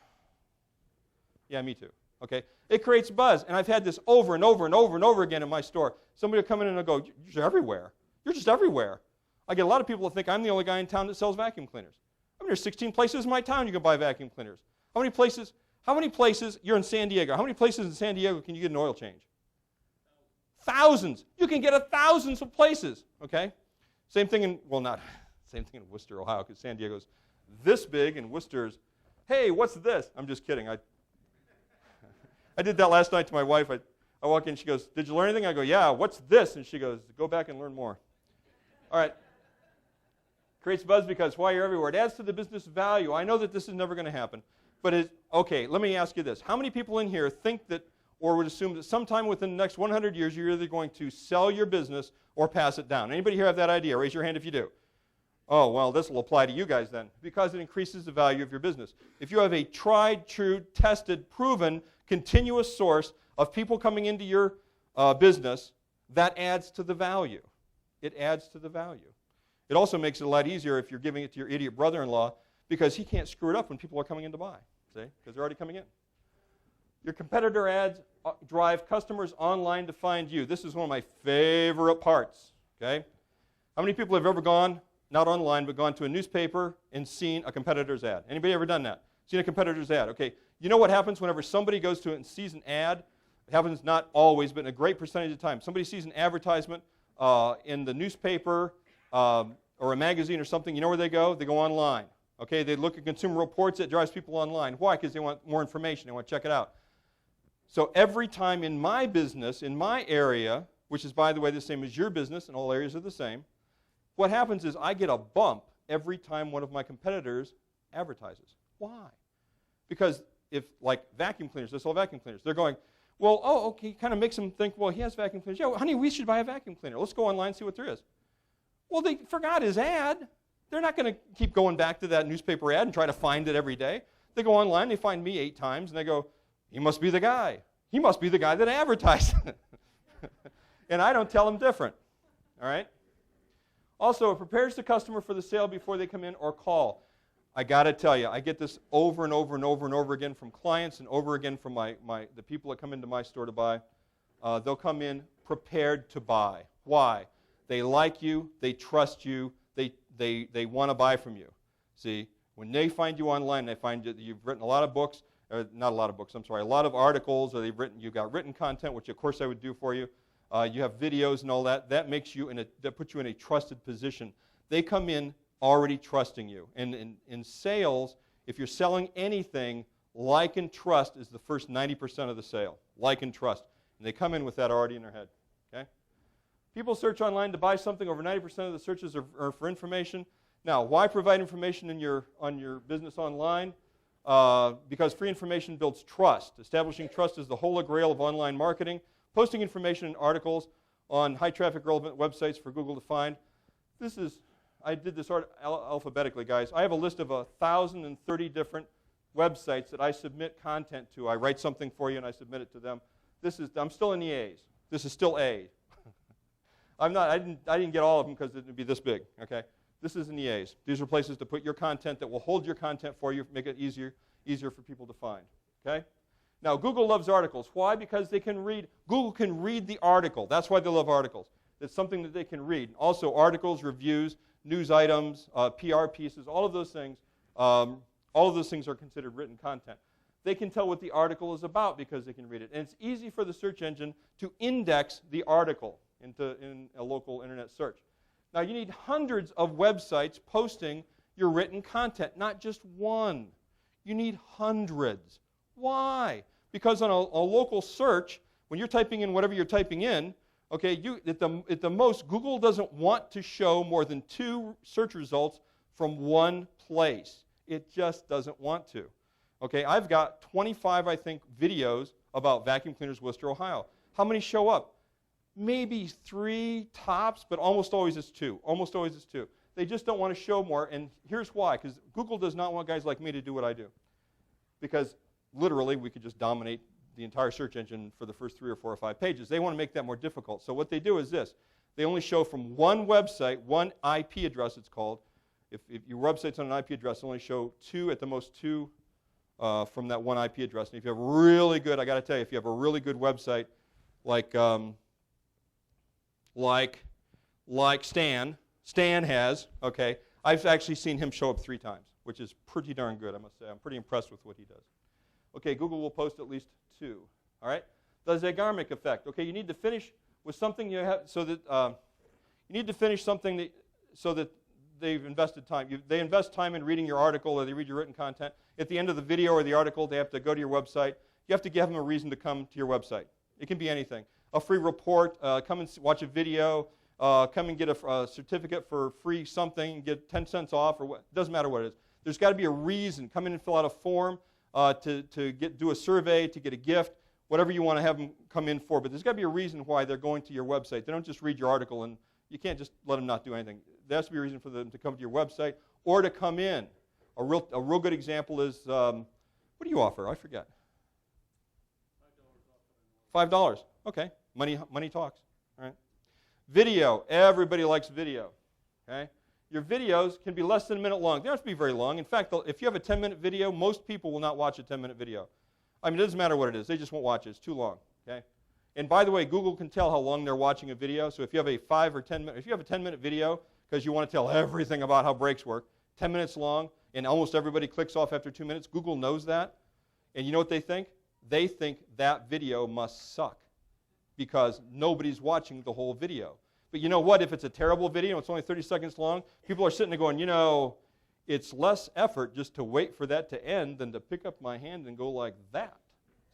Yeah, me too. Okay? It creates buzz, and I've had this over and over and over and over again in my store. Somebody will come in and they'll go, you're everywhere. You're just everywhere. I get a lot of people that think I'm the only guy in town that sells vacuum cleaners. I mean, there's 16 places in my town you can buy vacuum cleaners. How many places, you're in San Diego, how many places in San Diego can you get an oil change? Thousands. You can get thousands of places, okay? Same thing in, well, not, same thing in Worcester, Ohio, because San Diego's this big and Worcester's, hey, what's this? I'm just kidding. I did that last night to my wife. I walk in, she goes, did you learn anything? I go, yeah, what's this? And she goes, go back and learn more. All right. Creates buzz because why you're everywhere. It adds to the business value. I know that this is never going to happen. But okay, let me ask you this. How many people in here think that or would assume that sometime within the next 100 years you're either going to sell your business or pass it down? Anybody here have that idea? Raise your hand if you do. Oh, well, this will apply to you guys then because it increases the value of your business. If you have a tried, true, tested, proven, continuous source of people coming into your business, that adds to the value. It adds to the value. It also makes it a lot easier if you're giving it to your idiot brother-in-law because he can't screw it up when people are coming in to buy, see, because they're already coming in. Your competitor ads drive customers online to find you. This is one of my favorite parts, okay? How many people have ever gone, not online, but gone to a newspaper and seen a competitor's ad? Anybody ever done that? Seen a competitor's ad? Okay, you know what happens whenever somebody goes to it and sees an ad? It happens not always, but in a great percentage of the time. Somebody sees an advertisement in the newspaper or a magazine or something. You know where they go? They go online. Okay, they look at Consumer Reports. It drives people online. Why? Because they want more information. They want to check it out. So every time in my business, in my area, which is, by the way, the same as your business, and all areas are the same, what happens is I get a bump every time one of my competitors advertises. Why? Because if, like vacuum cleaners, they sell vacuum cleaners, they're going, well, oh, okay, kind of makes them think, well, he has vacuum cleaners. Yeah, well, honey, we should buy a vacuum cleaner. Let's go online and see what there is. Well, they forgot his ad. They're not going to keep going back to that newspaper ad and try to find it every day. They go online, they find me 8 times, and they go, he must be the guy. He must be the guy that advertised. And I don't tell them different. All right? Also, it prepares the customer for the sale before they come in or call. I got to tell you, I get this over and over and over and over again from clients and over again from the people that come into my store to buy. They'll come in prepared to buy. Why? They like you. They trust you. They want to buy from you. See, when they find you online, they find that you've written a lot of books, or not a lot of books, I'm sorry, a lot of articles, or you've got written content, which of course I would do for you. You have videos and all that. That makes you that puts you in a trusted position. They come in already trusting you. And in sales, if you're selling anything, like and trust is the first 90% of the sale. Like and trust. And they come in with that already in their head. Okay? People search online to buy something. Over 90% of the searches are for information. Now, why provide information on your business online? Because free information builds trust. Establishing trust is the holy grail of online marketing. Posting information and articles on high-traffic relevant websites for Google to find. I did this alphabetically, guys. I have a list of 1,030 different websites that I submit content to. I write something for you and I submit it to them. I'm still in the A's. This is still A. I didn't get all of them because it would be this big. Okay, this is in the A's. These are places to put your content that will hold your content for you, make it easier for people to find. Okay. Now Google loves articles. Why? Because they can read. Google can read the article. That's why they love articles. It's something that they can read. Also, articles, reviews, news items, PR pieces, all of those things. All of those things are considered written content. They can tell what the article is about because they can read it. And it's easy for the search engine to index the article in a local internet search. Now, you need hundreds of websites posting your written content, not just one. You need hundreds. Why? Because on a local search, when you're typing in whatever you're typing in, Okay, at the most, Google doesn't want to show more than 2 search results from one place. It just doesn't want to. Okay, I've got 25, I think, videos about vacuum cleaners, Worcester, Ohio. How many show up? Maybe 3 tops, but almost always it's 2. Almost always it's 2. They just don't want to show more, and here's why. Because Google does not want guys like me to do what I do. Because literally, we could just dominate the entire search engine for the first 3 or 4 or 5 pages. They want to make that more difficult. So what they do is this. They only show from one website, one IP address it's called. If your website's on an IP address, they only show 2, at the most 2 from that one IP address. And if you have really good, I got to tell you, if you have a really good website like Stan has, okay, I've actually seen him show up 3 times, which is pretty darn good, I must say. I'm pretty impressed with what he does. Okay, Google will post at least 2. All right? The Zeigarnik effect. Okay, you need to finish with something you have so that you need to finish something so that they've invested time. They invest time in reading your article or they read your written content. At the end of the video or the article, they have to go to your website. You have to give them a reason to come to your website. It can be anything. A free report, come and watch a video, come and get a certificate for free something, get 10 cents off, or what. It doesn't matter what it is. There's got to be a reason. Come in and fill out a form to do a survey, to get a gift, whatever you want to have them come in for. But there's got to be a reason why they're going to your website. They don't just read your article, and you can't just let them not do anything. There has to be a reason for them to come to your website or to come in. A real good example is, what do you offer? I forget. $5. Okay. Money talks. All right. Video. Everybody likes video. Okay. Your videos can be less than a minute long. They don't have to be very long. In fact, if you have a 10-minute video, most people will not watch a 10-minute video. I mean, it doesn't matter what it is. They just won't watch it. It's too long. Okay. And by the way, Google can tell how long they're watching a video. So if you have a 5 or 10 minute, if you have a 10-minute video because you want to tell everything about how brakes work, 10 minutes long, and almost everybody clicks off after 2 minutes, Google knows that. And you know what they think? They think that video must suck because nobody's watching the whole video. But you know what? If it's a terrible video, it's only 30 seconds long, people are sitting there going, you know, it's less effort just to wait for that to end than to pick up my hand and go like that.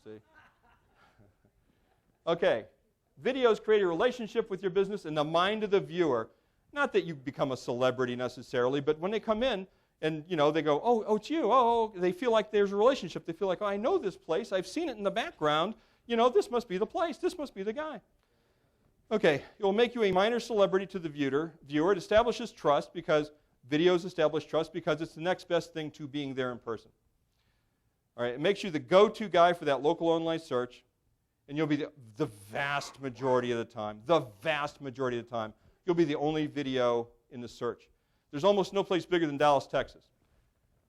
See? Okay. Videos create a relationship with your business in the mind of the viewer. Not that you become a celebrity necessarily, but when they come in and, you know, they go, oh, it's you. Oh, they feel like there's a relationship. They feel like, oh, I know this place. I've seen it in the background. You know, this must be the place. This must be the guy. Okay, it will make you a minor celebrity to the viewer. It establishes trust because videos establish trust because it's the next best thing to being there in person. All right, it makes you the go-to guy for that local online search, and you'll be the vast majority of the time, you'll be the only video in the search. There's almost no place bigger than Dallas, Texas.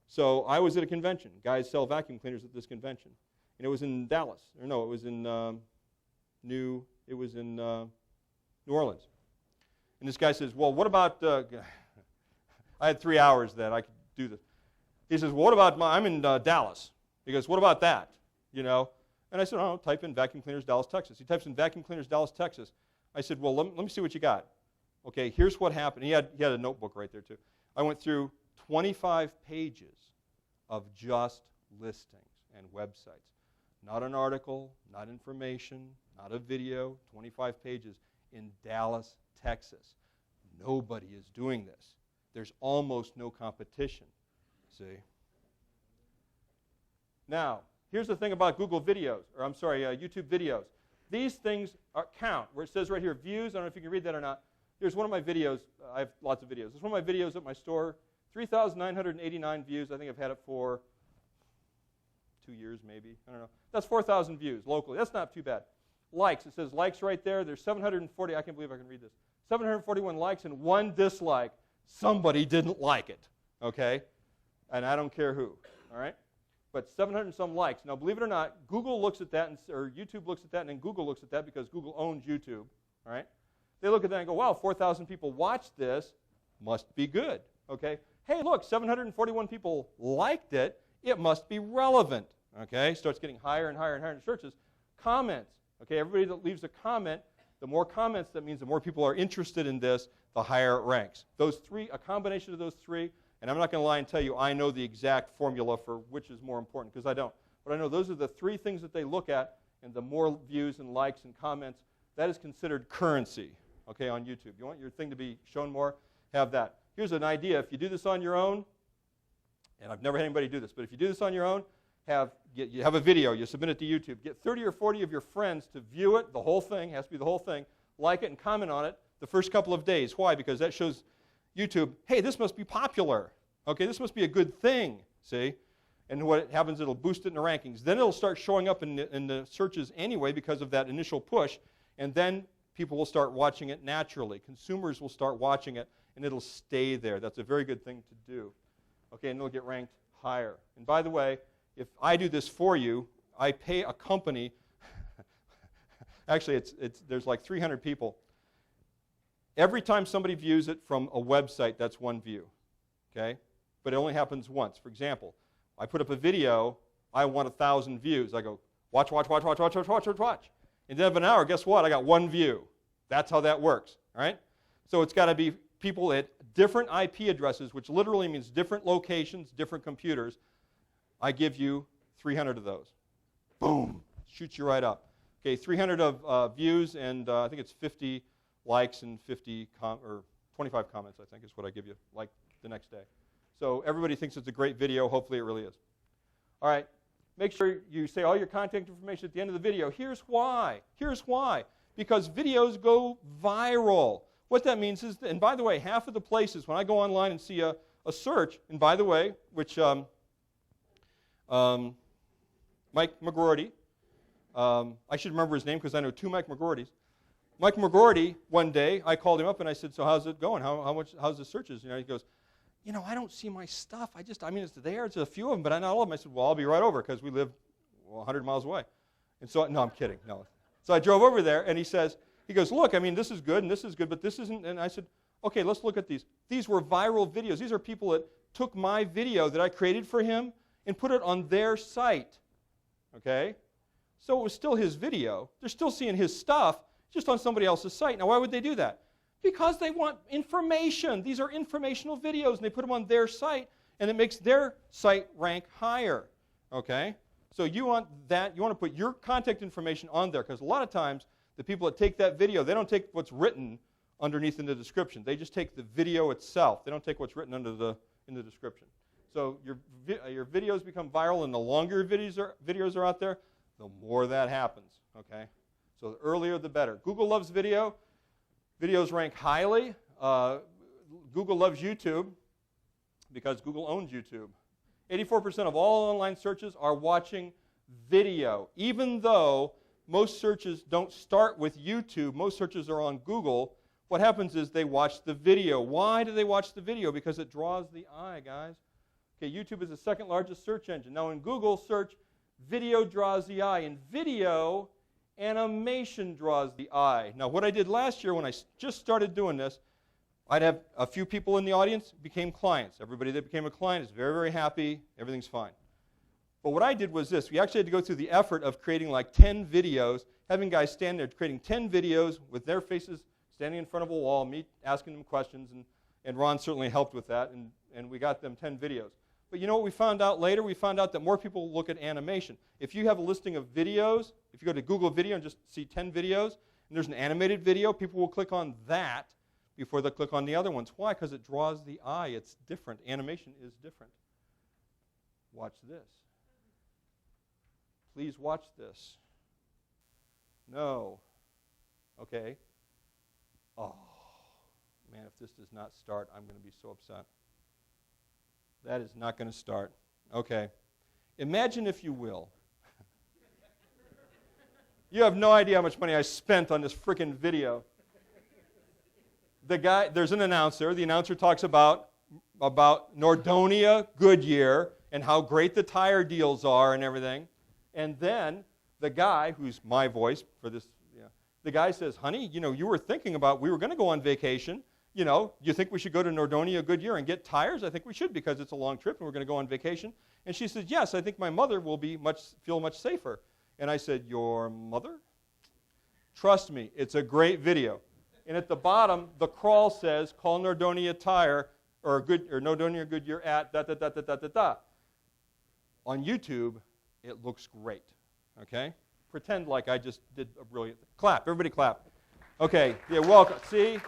So I was at a convention. Guys sell vacuum cleaners at this convention. And it was in Dallas. Or no, it was in New Orleans. And this guy says, well, what about, I had 3 hours that I could do this. He says, well, what about, I'm in Dallas. He goes, what about that? You know? And I said, oh, type in vacuum cleaners, Dallas, Texas. He types in vacuum cleaners, Dallas, Texas. I said, well, let me see what you got. Okay, here's what happened. He had a notebook right there, too. I went through 25 pages of just listings and websites. Not an article, not information, not a video, 25 pages in Dallas, Texas. Nobody is doing this. There's almost no competition, see? Now, here's the thing about Google videos, or I'm sorry, YouTube videos. These things count, where it says right here, views. I don't know if you can read that or not. Here's one of my videos. I have lots of videos. It's one of my videos at my store. 3,989 views. I think I've had it for 2 years maybe. I don't know. That's 4,000 views locally. That's not too bad. Likes. It says likes right there. There's 740. I can't believe I can read this. 741 likes and 1 dislike. Somebody didn't like it, okay? And I don't care who, all right? But 700 and some likes. Now, believe it or not, Google looks at that, or YouTube looks at that, and then Google looks at that because Google owns YouTube, all right? They look at that and go, wow, 4,000 people watched this. Must be good, okay? Hey, look, 741 people liked it. It must be relevant, okay? Starts getting higher and higher and higher in searches. Comments, okay? Everybody that leaves a comment, the more comments, that means the more people are interested in this, the higher it ranks. Those three, a combination of those three, and I'm not going to lie and tell you I know the exact formula for which is more important, because I don't. But I know those are the 3 things that they look at, and the more views and likes and comments, that is considered currency, okay, on YouTube. You want your thing to be shown more? Have that. Here's an idea. If you do this on your own, and I've never had anybody do this, but if you do this on your own, you have a video, you submit it to YouTube. Get 30 or 40 of your friends to view it, the whole thing, has to be the whole thing, like it and comment on it the first couple of days. Why? Because that shows YouTube, hey, this must be popular. Okay, this must be a good thing, see? And what happens, it'll boost it in the rankings. Then it'll start showing up in the searches anyway because of that initial push, and then people will start watching it naturally. Consumers will start watching it, and it'll stay there. That's a very good thing to do. Okay, and it'll get ranked higher. And by the way, if I do this for you, I pay a company. Actually, there's like 300 people. Every time somebody views it from a website, that's one view. Okay? But it only happens once. For example, I put up a video, I want 1,000 views. I go, watch. And at the end of an hour, guess what? I got one view. That's how that works. All right? So it's got to be people at different IP addresses, which literally means different locations, different computers. I give you 300 of those. Boom. Shoots you right up. Okay, 300 of views, and I think it's 50 likes and 25 comments, I think, is what I give you, like the next day. So everybody thinks it's a great video. Hopefully it really is. All right. Make sure you say all your contact information at the end of the video. Here's why. Here's why. Because videos go viral. What that means is, and by the way, half of the places when I go online and see a search, and by the way, which Mike McGroarty, I should remember his name because I know two Mike McGroartys. Mike McGroarty, one day, I called him up and I said, so how's it going? How's the searches? He goes, I don't see my stuff. It's there. It's a few of them, but not all of them. I said, well, I'll be right over because we live 100 miles away. And so, no, I'm kidding. No. So I drove over there, and he goes, look, this is good, and this is good, but this isn't. And I said, okay, let's look at these. These were viral videos. These are people that took my video that I created for him and put it on their site. Okay? So it was still his video. They're still seeing his stuff, just on somebody else's site. Now, why would they do that? Because they want information. These are informational videos, and they put them on their site, and it makes their site rank higher. Okay? So you want that. You want to put your contact information on there, because a lot of times the people that take that video, they don't take what's written underneath in the description. They just take the video itself. They don't take what's written in the description. So your videos become viral, and the longer your videos are out there, the more that happens. Okay? So the earlier, the better. Google loves video. Videos rank highly. Google loves YouTube because Google owns YouTube. 84% of all online searches are watching video. Even though most searches don't start with YouTube, most searches are on Google, what happens is they watch the video. Why do they watch the video? Because it draws the eye, guys. Okay, YouTube is the second largest search engine. Now in Google search, video draws the eye. In video, animation draws the eye. Now, what I did last year when I just started doing this, I'd have a few people in the audience became clients. Everybody that became a client is very, very happy. Everything's fine. But what I did was this. We actually had to go through the effort of creating like 10 videos, having guys stand there creating 10 videos with their faces standing in front of a wall, me asking them questions, and Ron certainly helped with that, and we got them 10 videos. But you know what we found out later? We found out that more people look at animation. If you have a listing of videos, if you go to Google Video and just see 10 videos, and there's an animated video, people will click on that before they click on the other ones. Why? Because it draws the eye. It's different. Animation is different. Watch this. Please watch this. No. Okay. Oh, man, if this does not start, I'm going to be so upset. That is not going to start. Okay. Imagine, if you will, you have no idea how much money I spent on this freaking video. There's an announcer. The announcer talks about Nordonia Goodyear and how great the tire deals are and everything. And then the guy, who's my voice for this, the guy says, honey, you were thinking about, we were going to go on vacation. You think we should go to Nordonia Goodyear and get tires? I think we should because it's a long trip and we're going to go on vacation. And she says, yes, I think my mother will feel much safer. And I said, your mother? Trust me, it's a great video. And at the bottom, the crawl says, call Nordonia Tire or Nordonia Goodyear at da-da-da-da-da-da-da. On YouTube, it looks great. Okay? pretend like I just did a brilliant thing. Clap. Everybody clap. Okay. Yeah, welcome. See?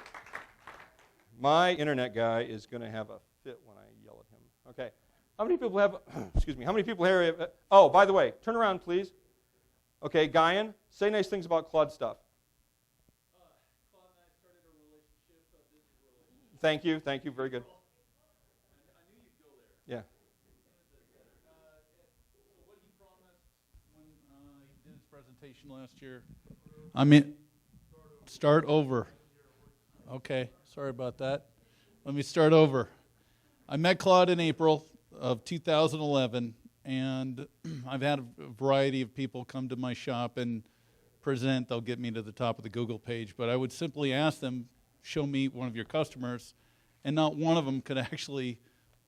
My internet guy is going to have a fit when I yell at him. Okay. How many people have, excuse me, how many people here have, oh, by the way, turn around, please. Okay, Guyan, say nice things about Claude stuff. Claude and I started a relationship, a business relationship. Thank you, very good. I knew you'd go there. Yeah. So what he promised when he did his presentation last year. I mean, start over. Okay, sorry about that. Let me start over. I met Claude in April of 2011, and I've had a variety of people come to my shop and present. They'll get me to the top of the Google page, but I would simply ask them, show me one of your customers, and not one of them could actually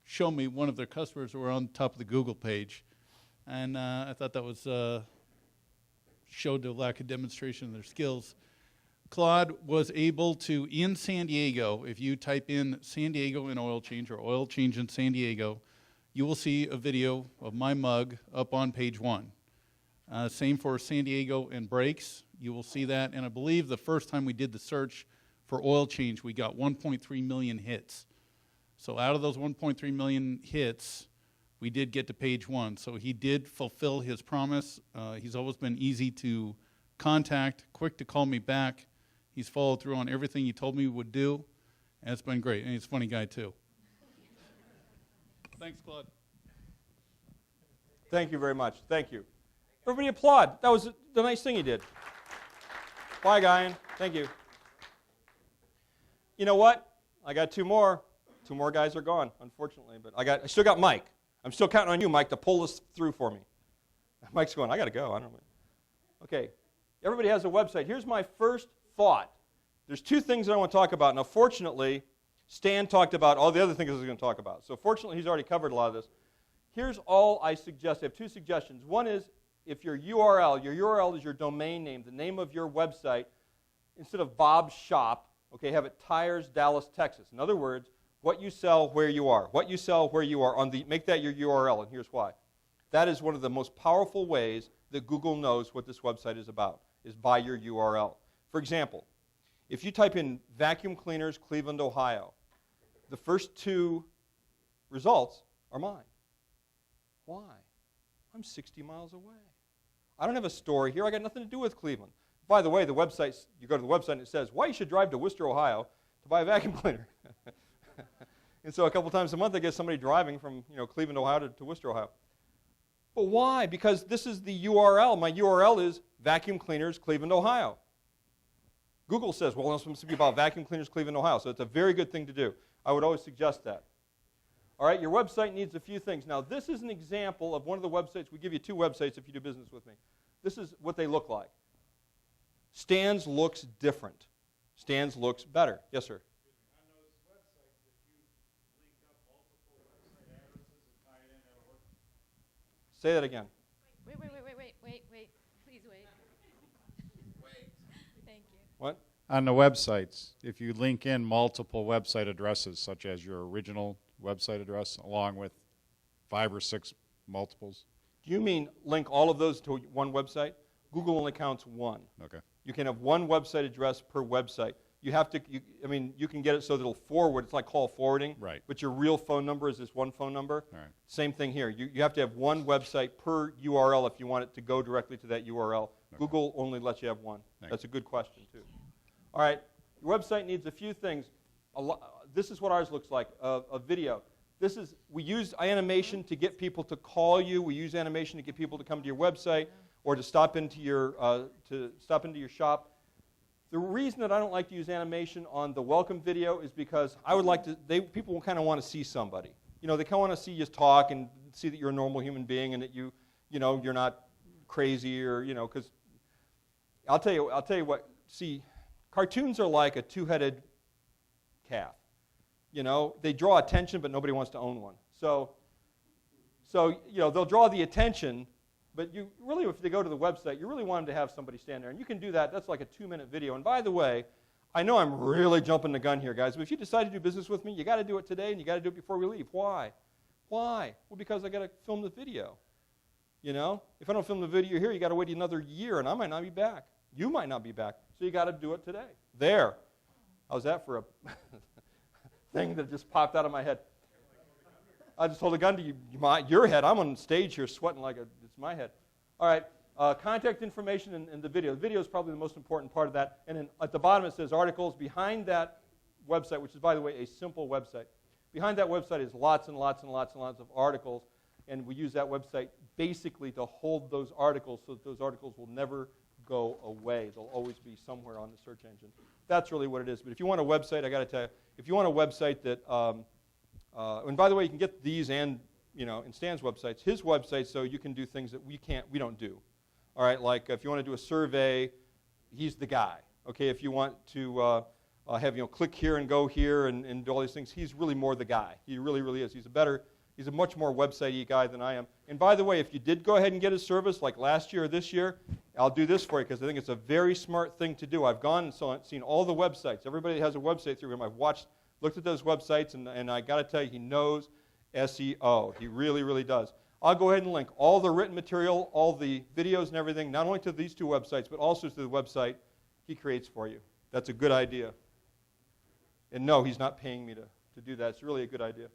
show me one of their customers who were on top of the Google page. And I thought that was showed the lack of demonstration of their skills. Claude was able to, in San Diego, if you type in San Diego in oil change or oil change in San Diego, you will see a video of my mug up on page 1. Same for San Diego and brakes. You will see that. And I believe the first time we did the search for oil change, we got 1.3 million hits. So out of those 1.3 million hits, we did get to page 1. So he did fulfill his promise. He's always been easy to contact, quick to call me back. He's followed through on everything he told me he would do, and it's been great. And he's a funny guy, too. Thanks, Claude. Thank you very much. Thank you. Everybody applaud. That was the nice thing he did. Bye, Guyan. Thank you. You know what? I got 2 more. 2 more guys are gone, unfortunately, but I still got Mike. I'm still counting on you, Mike, to pull this through for me. Mike's going, I got to go. I don't know. Okay. Everybody has a website. Here's my first thought. There's 2 things that I want to talk about. Now, fortunately, Stan talked about all the other things I was going to talk about. So fortunately, he's already covered a lot of this. Here's all I suggest. I have 2 suggestions. One is if your URL is your domain name, the name of your website, instead of Bob's Shop, okay, have it Tires, Dallas, Texas. In other words, what you sell, where you are. What you sell, where you are. Make that your URL, and here's why. That is one of the most powerful ways that Google knows what this website is about, is by your URL. For example, if you type in vacuum cleaners, Cleveland, Ohio, the first 2 results are mine. Why? I'm 60 miles away. I don't have a store here. I got nothing to do with Cleveland. By the way, the website, you go to the website and it says, why you should drive to Worcester, Ohio to buy a vacuum cleaner. And so a couple times a month I get somebody driving from Cleveland, Ohio to Worcester, Ohio. But why? Because this is the URL. My URL is vacuum cleaners, Cleveland, Ohio. Google says, well, it's supposed to be about vacuum cleaners, Cleveland, Ohio. So it's a very good thing to do. I would always suggest that. All right, your website needs a few things. Now, this is an example of one of the websites. We give you 2 websites if you do business with me. This is what they look like. Stan's looks different. Stan's looks better. Yes, sir? On those websites, if you link up multiple website addresses and tie it in, that'll work. Say that again. Wait. Please wait. Thank you. What? On the websites, if you link in multiple website addresses, such as your original website address, along with 5 or 6 multiples. Do you mean link all of those to one website? Google only counts 1. Okay. You can have 1 website address per website. You have to, you can get it so that it'll forward. It's like call forwarding. Right. But your real phone number is this one phone number. All right. Same thing here. You have to have 1 website per URL if you want it to go directly to that URL. Okay. Google only lets you have 1. Thanks. That's a good question, too. All right. Your website needs a few things. This is what ours looks like, a video. We use animation to get people to call you. We use animation to get people to come to your website or to stop into your shop. The reason that I don't like to use animation on the welcome video is because I would like to. People will kind of want to see somebody. They kind of want to see you talk and see that you're a normal human being and that you're not crazy or because I'll tell you what. See, cartoons are like a 2-headed calf. They draw attention, but nobody wants to own one. So they'll draw the attention, but you really, if they go to the website, you really want them to have somebody stand there. And you can do that. That's like a 2-minute video. And by the way, I know I'm really jumping the gun here, guys, but if you decide to do business with me, you got to do it today, and you got to do it before we leave. Why? Well, because I got to film the video. You know, if I don't film the video here, you got to wait another year, and I might not be back. You might not be back, so you got to do it today. There. How's that for a thing that just popped out of my head? I just hold a gun to your head. I'm on stage here sweating like it's my head. All right, contact information in the video. The video is probably the most important part of that. And then at the bottom it says articles. Behind that website, which is, by the way, a simple website, behind that website is lots and lots and lots and lots of articles. And we use that website basically to hold those articles so that those articles will never go away. They'll always be somewhere on the search engine. That's really what it is. But if you want a website, I got to tell you, if you want a website that, and by the way, you can get these and, in Stan's websites, his website, so you can do things that we don't do. All right, like if you want to do a survey, he's the guy. Okay, if you want to have, click here and go here and do all these things, he's really more the guy. He really, really is. He's a much more website-y guy than I am. And by the way, if you did go ahead and get his service, like last year or this year, I'll do this for you because I think it's a very smart thing to do. I've gone and seen all the websites. Everybody that has a website through him, I've looked at those websites, and I got to tell you, he knows SEO. He really, really does. I'll go ahead and link all the written material, all the videos and everything, not only to these two websites, but also to the website he creates for you. That's a good idea. And no, he's not paying me to do that. It's really a good idea.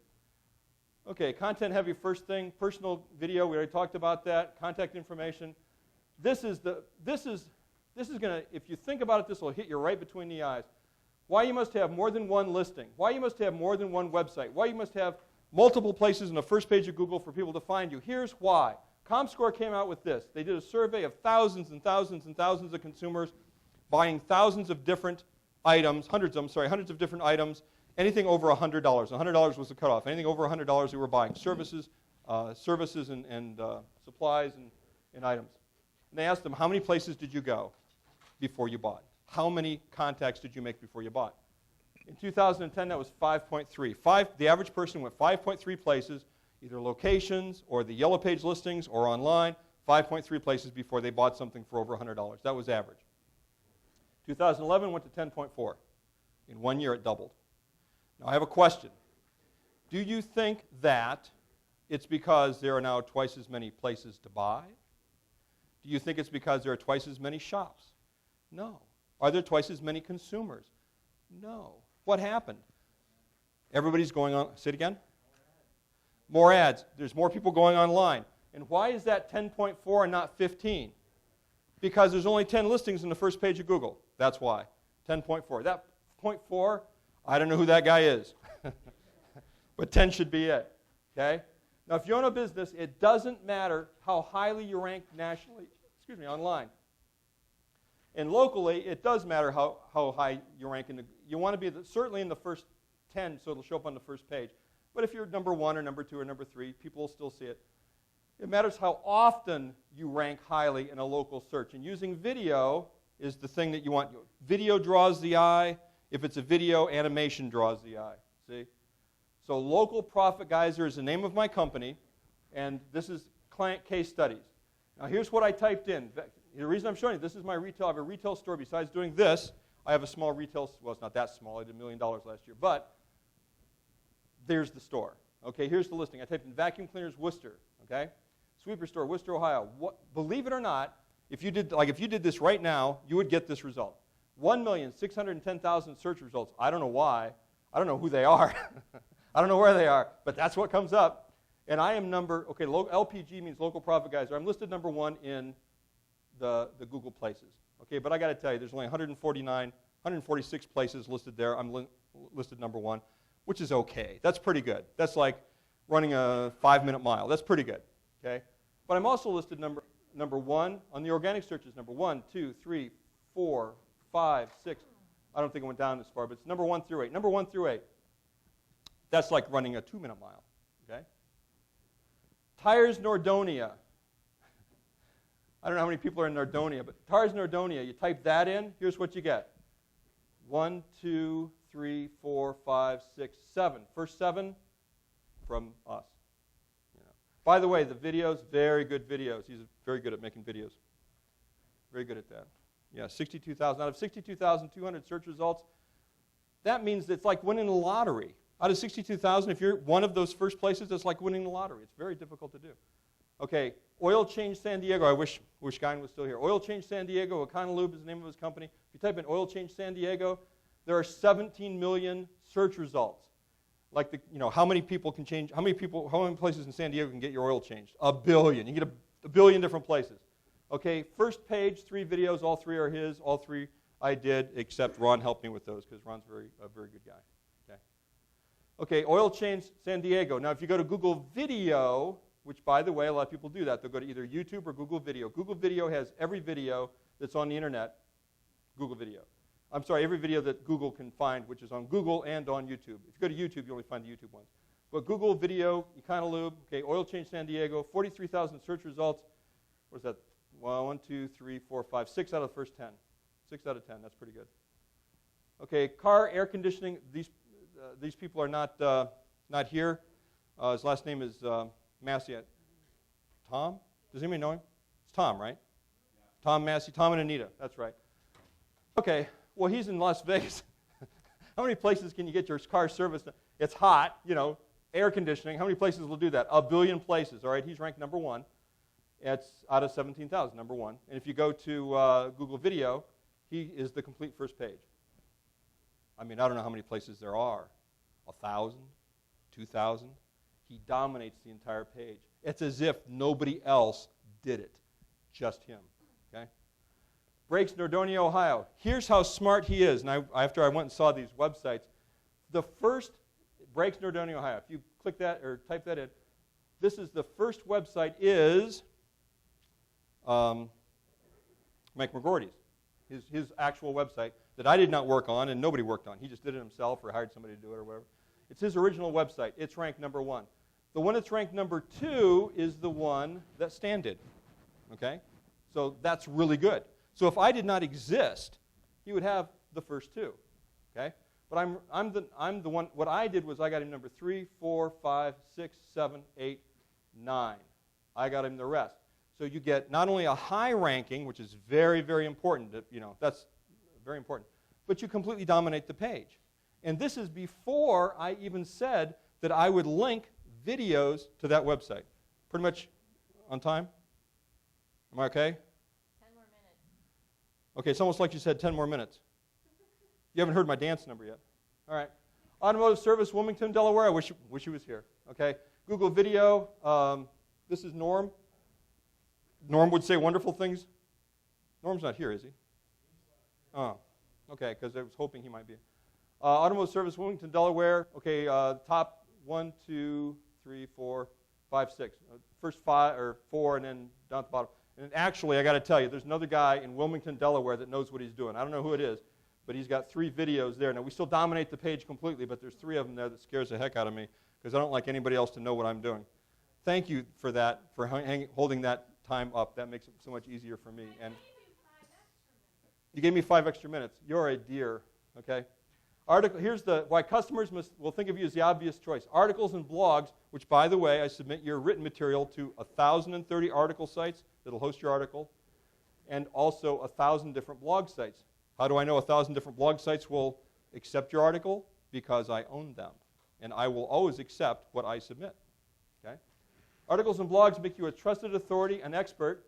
Okay, content heavy first thing, personal video, we already talked about that, contact information. This is going to, if you think about it, this will hit you right between the eyes. Why you must have more than one listing, why you must have more than one website, why you must have multiple places in the first page of Google for people to find you. Here's why. ComScore came out with this. They did a survey of thousands and thousands and thousands of consumers buying thousands of different items, hundreds of different items, anything over $100. $100 was the cutoff. Anything over $100 they were buying, services and supplies and items. And they asked them, how many places did you go before you bought? How many contacts did you make before you bought? In 2010, that was 5.3. The average person went 5.3 places, either locations or the Yellow Page listings or online, 5.3 places before they bought something for over $100. That was average. 2011 went to 10.4. In 1 year, it doubled. Now, I have a question. Do you think that it's because there are now twice as many places to buy? Do you think it's because there are twice as many shops? No. Are there twice as many consumers? No. What happened? Everybody's going on. Say it again. More ads. There's more people going online. And why is that 10.4 and not 15? Because there's only 10 listings in the first page of Google. That's why. 10.4. That 0.4, I don't know who that guy is. But 10 should be it. Okay? Now, if you own a business, it doesn't matter how highly you rank nationally, online. And locally, it does matter how high you rank. You want to be certainly in the first 10, so it'll show up on the first page. But if you're number 1 or number 2 or number 3, people will still see it. It matters how often you rank highly in a local search. And using video is the thing that you want. Video draws the eye. If it's a video, animation draws the eye. See? So Local Profit Geyser is the name of my company, and this is client case studies. Now here's what I typed in. The reason I'm showing you, this is my retail. I have a retail store. Besides doing this, I have a small retail, well, it's not that small. I did $1 million last year. But there's the store. Okay, here's the listing. I typed in vacuum cleaners, Worcester. Okay, sweeper store, Worcester, Ohio. Believe it or not, if you did this right now, you would get this result. 1,610,000 search results. I don't know why. I don't know who they are. I don't know where they are, but that's what comes up. And I am LPG means Local Profit Geyser. I'm listed number 1 in the Google places. Okay, but I got to tell you, there's only 146 places listed there. I'm listed number 1, which is okay. That's pretty good. That's like running a 5-minute mile. That's pretty good. Okay, but I'm also listed number 1 on the organic searches. Number 1, 2, 3, 4, 5, 6. I don't think it went down this far, but it's number 1 through 8. Number 1 through 8. That's like running a 2-minute mile. Okay. Tires Nordonia. I don't know how many people are in Nordonia, but Tires Nordonia, you type that in, here's what you get. 1, 2, 3, 4, 5, 6, 7. First 7 from us. By the way, the videos, very good videos. He's very good at making videos. Very good at that. Yeah, 62,000. Out of 62,200 search results, that means it's like winning the lottery. Out of 62,000, if you're one of those first places, it's like winning the lottery. It's very difficult to do. Okay, Oil Change San Diego. I wish Guy was still here. Oil Change San Diego. Econolube is the name of his company. If you type in Oil Change San Diego, there are 17 million search results. Like how many people can change? How many places in San Diego can get your oil changed? 1 billion. You can get a billion different places. Okay, first page, 3 videos. All 3 are his. All 3 I did, except Ron helped me with those because Ron's a very good guy. Okay, Oil Change San Diego. Now, if you go to Google Video, which, by the way, a lot of people do that. They'll go to either YouTube or Google Video. Google Video has every video that's on the internet, Google Video. I'm sorry, every video that Google can find, which is on Google and on YouTube. If you go to YouTube, you only find the YouTube ones. But Google Video, Econolube, okay, Oil Change San Diego, 43,000 search results. What is that? 1, 2, 3, 4, 5, 6 out of the first 10. 6 out of 10, that's pretty good. Okay, car air conditioning. These people are not here. His last name is Massey. Tom? Does anybody know him? It's Tom, right? Yeah. Tom Massey, Tom and Anita. That's right. Okay, well, he's in Las Vegas. How many places can you get your car serviced? It's hot, air conditioning. How many places will do that? 1 billion places, all right? He's ranked number 1. It's out of 17,000, number 1. And if you go to Google Video, he is the complete first page. I mean, I don't know how many places there are. 1,000, 2,000. He dominates the entire page. It's as if nobody else did it, just him. Okay? Brakes, Nordonia, Ohio. Here's how smart he is. And after I went and saw these websites, the first Brakes, Nordonia, Ohio. If you click that or type that in, this is the first website is Mike McGordy's, his actual website that I did not work on and nobody worked on. He just did it himself or hired somebody to do it or whatever. It's his original website. It's ranked number 1. The one that's ranked number 2 is the one that Stan did. Okay? So that's really good. So if I did not exist, he would have the first 2. Okay? But I'm the one. What I did was I got him number 3, 4, 5, 6, 7, 8, 9. I got him the rest. So you get not only a high ranking, which is very, very important. That's very important. But you completely dominate the page. And this is before I even said that I would link videos to that website. Pretty much on time? Am I okay? 10 more minutes. Okay, it's almost like you said 10 more minutes. You haven't heard my dance number yet. All right. Automotive Service, Wilmington, Delaware. I wish he was here. Okay. Google Video. This is Norm. Norm would say wonderful things. Norm's not here, is he? Oh, okay, because I was hoping he might be. Automotive Service, Wilmington, Delaware. Okay, top 1, 2, 3, 4, 5, 6. First 5 or 4, and then down at the bottom. And actually, I got to tell you, there's another guy in Wilmington, Delaware that knows what he's doing. I don't know who it is, but he's got 3 videos there. Now, we still dominate the page completely, but there's 3 of them there that scares the heck out of me because I don't like anybody else to know what I'm doing. Thank you for that, for holding that time up. That makes it so much easier for me. And you gave me 5 extra minutes. You're a dear, okay? Here's why customers will think of you as the obvious choice. Articles and blogs, which, by the way, I submit your written material to 1,030 article sites that will host your article, and also 1,000 different blog sites. How do I know 1,000 different blog sites will accept your article? Because I own them, and I will always accept what I submit. Okay? Articles and blogs make you a trusted authority, an expert.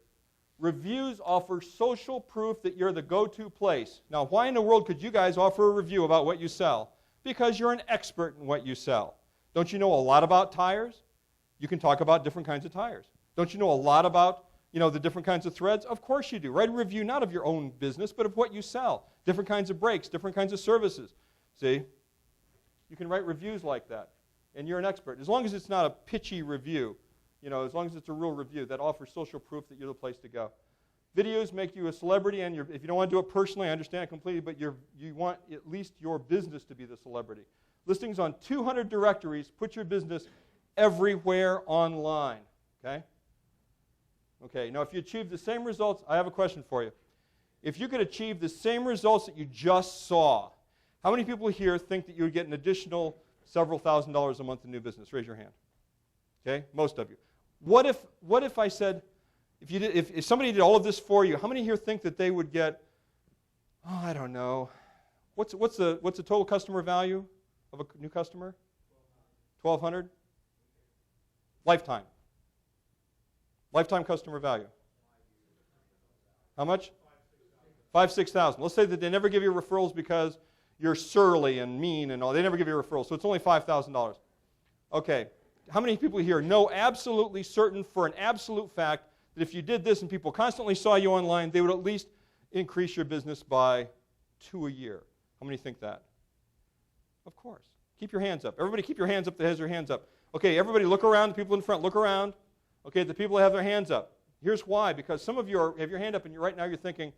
Reviews offer social proof that you're the go-to place. Now, why in the world could you guys offer a review about what you sell? Because you're an expert in what you sell. Don't you know a lot about tires? You can talk about different kinds of tires. Don't you know a lot about, the different kinds of threads? Of course you do. Write a review not of your own business, but of what you sell. Different kinds of brakes, different kinds of services. See? You can write reviews like that, and you're an expert. As long as it's not a pitchy review. As long as it's a real review that offers social proof that you're the place to go. Videos make you a celebrity, and if you don't want to do it personally, I understand completely, but you want at least your business to be the celebrity. Listings on 200 directories put your business everywhere online. Okay? Okay, now if you achieve the same results, I have a question for you. If you could achieve the same results that you just saw, how many people here think that you would get an additional several $1,000s a month in new business? Raise your hand. Okay, most of you. What if I said, if somebody did all of this for you, how many here think that they would get, I don't know, what's the total customer value of a new customer? $1,200? Lifetime. Lifetime customer value. How much? 5,000, 6,000. Let's say that they never give you referrals because you're surly and mean and all. They never give you referrals, so it's only $5,000. Okay, how many people here know absolutely certain for an absolute fact that if you did this and people constantly saw you online, they would at least increase your business by 2 a year? How many think that? Of course. Keep your hands up. Everybody keep your hands up that has their hands up. Okay, everybody look around. The people in front, look around. Okay, the people that have their hands up. Here's why. Because some of you have your hand up and right now you're thinking,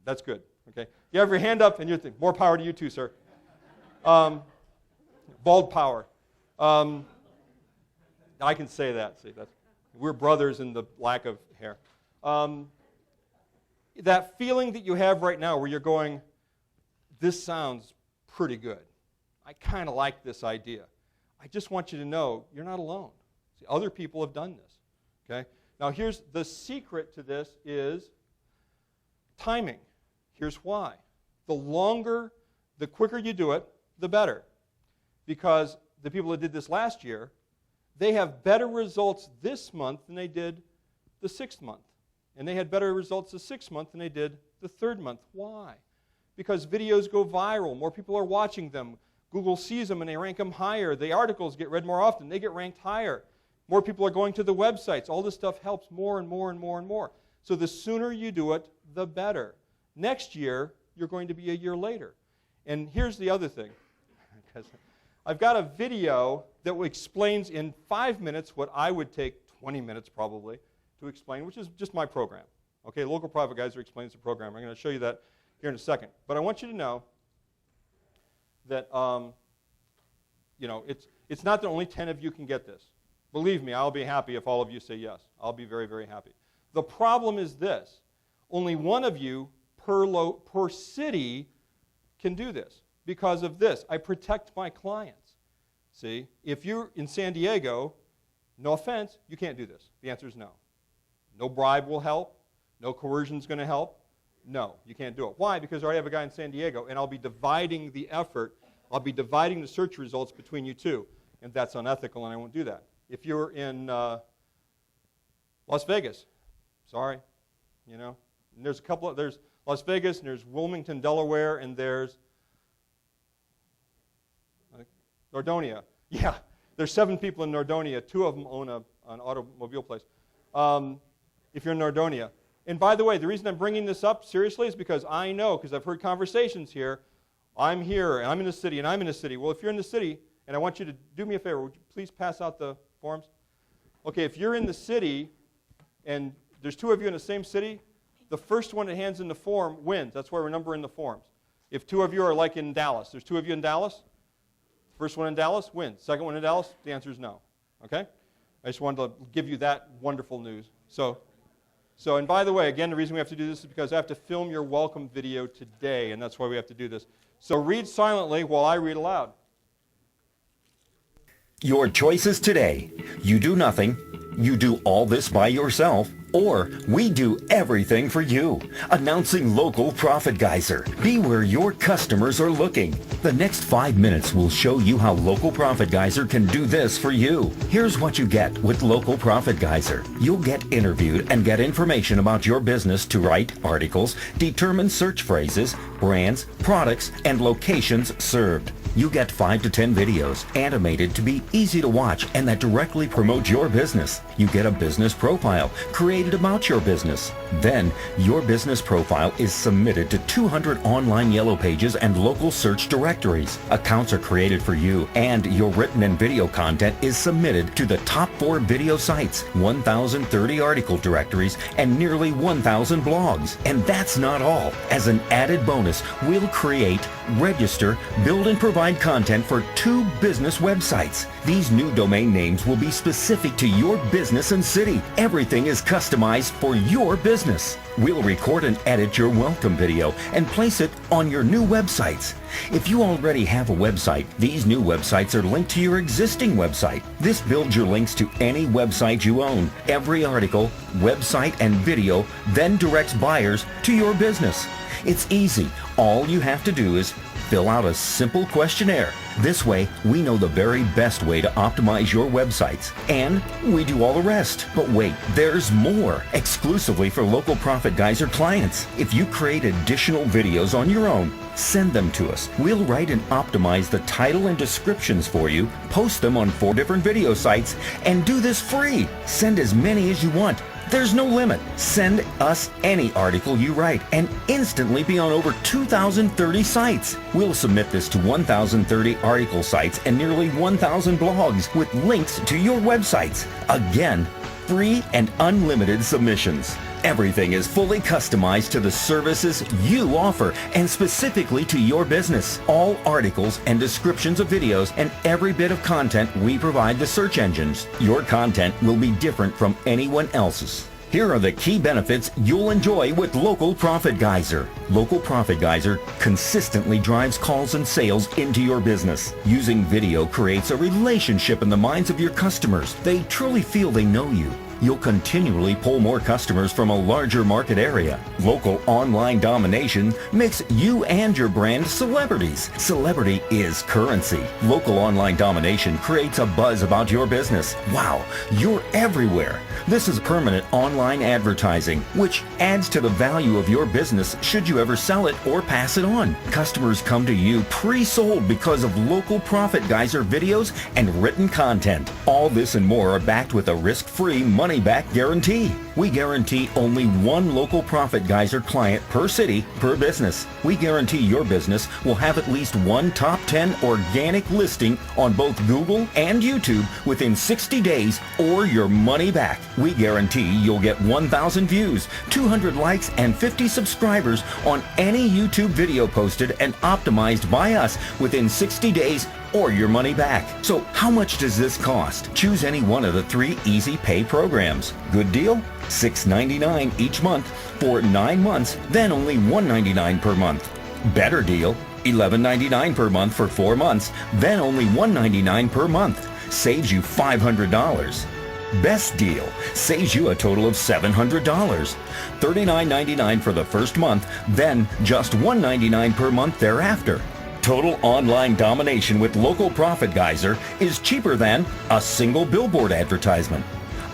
that's good. Okay, you have your hand up and you're thinking, more power to you too, sir. Bald power. I can say that. See, we're brothers in the lack of hair. That feeling that you have right now where you're going, this sounds pretty good. I kind of like this idea. I just want you to know you're not alone. See, other people have done this. Okay? Now here's the secret to this is timing. Here's why. The quicker you do it, the better. Because the people that did this last year, they have better results this month than they did the 6th month. And they had better results the 6th month than they did the 3rd month. Why? Because videos go viral. More people are watching them. Google sees them and they rank them higher. The articles get read more often. They get ranked higher. More people are going to the websites. All this stuff helps more and more and more and more. So the sooner you do it, the better. Next year, you're going to be a year later. And here's the other thing. I've got a video that explains in 5 minutes what I would take 20 minutes probably to explain, which is just my program. Okay, Local Profit Geyser explains the program. I'm going to show you that here in a second. But I want you to know that it's not that only 10 of you can get this. Believe me, I'll be happy if all of you say yes. I'll be very, very happy. The problem is this. Only one of you per city can do this. Because of this, I protect my clients. See, if you're in San Diego, no offense, you can't do this. The answer is no. No bribe will help. No coercion is going to help. No, you can't do it. Why? Because I already have a guy in San Diego, and I'll be dividing the effort. I'll be dividing the search results between you two, and that's unethical, and I won't do that. If you're in Las Vegas, sorry, and there's there's Las Vegas, and there's Wilmington, Delaware, and there's Nordonia. Yeah, there's 7 people in Nordonia. 2 of them own an automobile place. If you're in Nordonia. And by the way, the reason I'm bringing this up seriously is because I know, because I've heard conversations here, I'm here, and I'm in the city, and I'm in the city. Well, if you're in the city, and I want you to do me a favor, would you please pass out the forms? Okay, if you're in the city, and there's 2 of you in the same city, the first one that hands in the form wins. That's why we're numbering the forms. If 2 of you are like in Dallas, there's 2 of you in Dallas, first one in Dallas wins. Second one in Dallas, the answer is no. Okay? I just wanted to give you that wonderful news. So, and by the way, again, the reason we have to do this is because I have to film your welcome video today, and that's why we have to do this. So read silently while I read aloud. Your choices today. You do nothing. You do all this by yourself. Or we do everything for you. Announcing Local Profit Geyser. Be where your customers are looking. The next 5 minutes will show you how Local Profit Geyser can do this for you. Here's what you get with Local Profit Geyser. You'll get interviewed and get information about your business to write articles, determine search phrases, brands, products, and locations served. You get 5 to 10 videos, animated to be easy to watch and that directly promote your business. You get a business profile created about your business. Then, your business profile is submitted to 200 online yellow pages and local search directories. Accounts are created for you, and your written and video content is submitted to the top 4 video sites, 1,030 article directories, and nearly 1,000 blogs. And that's not all. As an added bonus, we'll create, register, build, and provide content for 2 business websites. These new domain names will be specific to your business and city. Everything is customized for your business. We'll record and edit your welcome video and place it on your new websites. If you already have a website, these new websites are linked to your existing website. This builds your links to any website you own. Every article, website, and video then directs buyers to your business. It's easy. All you have to do is fill out a simple questionnaire. This way, we know the very best way to optimize your websites, and we do all the rest. But wait, there's more. Exclusively for Local Profit Geyser clients. If you create additional videos on your own, send them to us. We'll write and optimize the title and descriptions for you, post them on 4 different video sites, and do this free. Send as many as you want. There's no limit. Send us any article you write and instantly be on over 2,030 sites. We'll submit this to 1,030 article sites and nearly 1,000 blogs with links to your websites. Again, free and unlimited submissions. Everything is fully customized to the services you offer and specifically to your business. All articles and descriptions of videos and every bit of content we provide the search engines. Your content will be different from anyone else's. Here are the key benefits you'll enjoy with Local Profit Geyser. Local Profit Geyser consistently drives calls and sales into your business. Using video creates a relationship in the minds of your customers. They truly feel they know you. You'll continually pull more customers from a larger market area. Local online domination makes you and your brand celebrities. Celebrity is currency. Local online domination creates a buzz about your business. Wow, you're everywhere. This is permanent online advertising, which adds to the value of your business should you ever sell it or pass it on. Customers come to you pre-sold because of Local Profit Geyser videos and written content. All this and more are backed with a risk-free money-back guarantee. We guarantee only one Local Profit Geyser client per city, per business. We guarantee your business will have at least one top 10 organic listing on both Google and YouTube within 60 days or your money back. We guarantee you'll get 1,000 views, 200 likes, and 50 subscribers on any YouTube video posted and optimized by us within 60 days or your money back. So how much does this cost? Choose any one of the 3 easy pay programs. Good deal? $6.99 each month for 9 months, then only $1.99 per month. Better deal? $11.99 per month for 4 months, then only $1.99 per month. Saves you $500. Best deal saves you a total of $700. $39.99 for the first month, then just $1.99 per month thereafter. Total online domination with Local Profit Geyser is cheaper than a single billboard advertisement,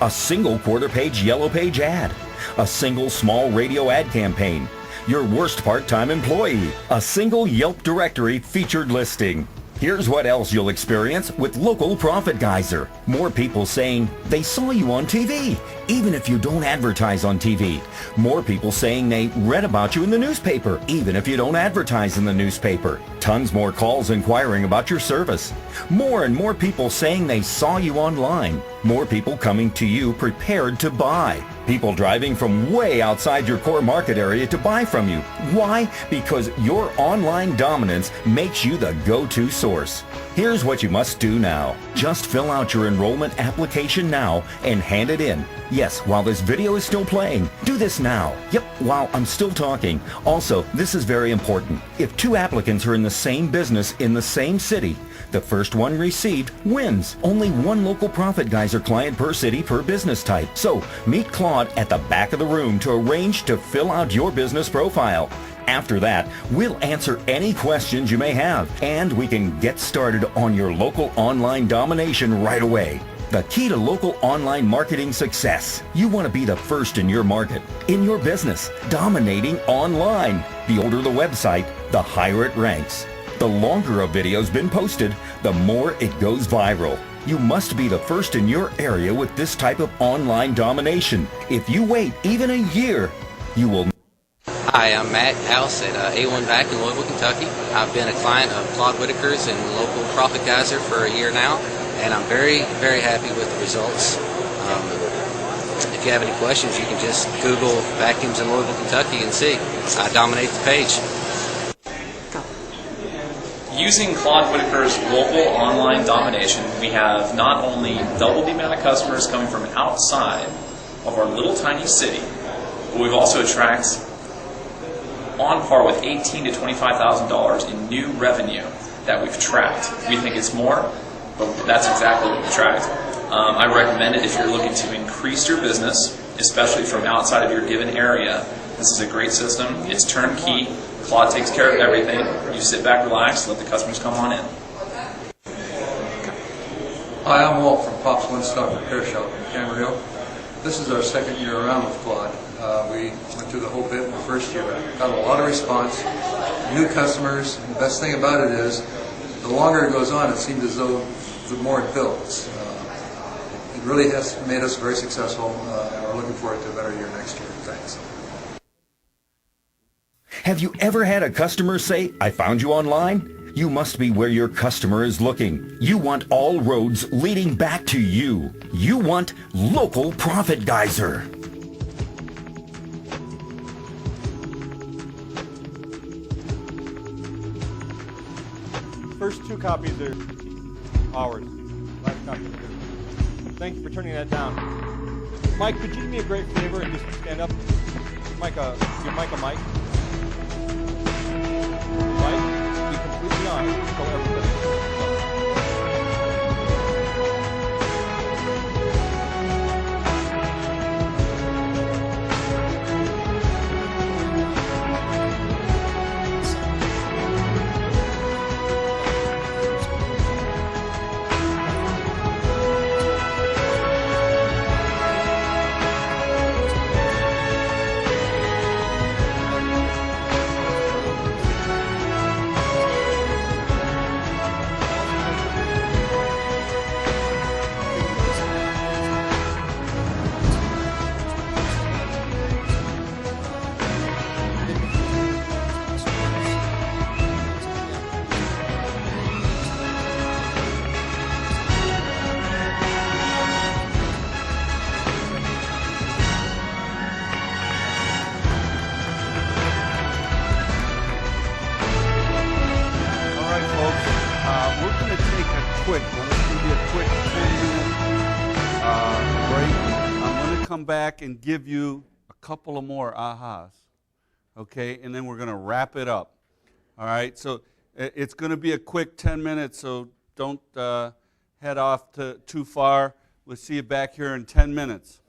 a single quarter-page yellow page ad, a single small radio ad campaign, your worst part-time employee, a single Yelp directory featured listing. Here's what else you'll experience with Local Profit Geyser. More people saying they saw you on TV, even if you don't advertise on TV. More people saying they read about you in the newspaper, even if you don't advertise in the newspaper. Tons more calls inquiring about your service. More and more people saying they saw you online. More people coming to you prepared to buy. People driving from way outside your core market area to buy from you. Why? Because your online dominance makes you the go-to source. Here's what you must do now. Just fill out your enrollment application now and hand it in. Yes, while this video is still playing. Do this now. Yep, while I'm still talking. Also, this is very important. If 2 applicants are in the same business in the same city, the first one received wins. Only 1 Local Profit Geyser client per city per business type. So, meet Claude at the back of the room to arrange to fill out your business profile. After that, we'll answer any questions you may have, and we can get started on your local online domination right away. The key to local online marketing success. You want to be the first in your market, in your business, dominating online. The older the website, the higher it ranks. The longer a video's been posted, the more it goes viral. You must be the first in your area with this type of online domination. If you wait even a year, you will. Hi, I'm Matt House at A1 Vac in Louisville, Kentucky. I've been a client of Claude Whitacre's and Local Profit Geyser for a year now, and I'm very, very happy with the results. If you have any questions, you can just Google vacuums in Louisville, Kentucky and see. I dominate the page. Using Claude Whitacre's local online domination, we have not only doubled the amount of customers coming from outside of our little tiny city, but we've also attracted on par with $18,000 to $25,000 in new revenue that we've tracked. We think it's more, but that's exactly what we've tracked. I recommend it if you're looking to increase your business, especially from outside of your given area, This is a great system. It's turnkey. Claude takes care of everything. You sit back, relax, let the customers come on in. Hi, I'm Walt from Pop's One Stop Repair Shop in Camarillo. This is our second year around with Claude. We went through the whole bit in the first year. Got a lot of response, new customers. And the best thing about it is, the longer it goes on, it seems as though the more it builds. It really has made us very successful, and we're looking forward to a better year next year. Thanks. Have you ever had a customer say, "I found you online"? You must be where your customer is looking. You want all roads leading back to you. You want local profit geyser. First 2 copies are ours. Last copy is yours. Thank you for turning that down. Mike, could you do me a great favor and just stand up? Give Mike a mic. Mike, be completely honest. Tell everybody. Come back and give you a couple of more ahas, okay? And then we're going to wrap it up, all right? So it's going to be a quick 10 minutes, so don't head off too far. We'll see you back here in 10 minutes.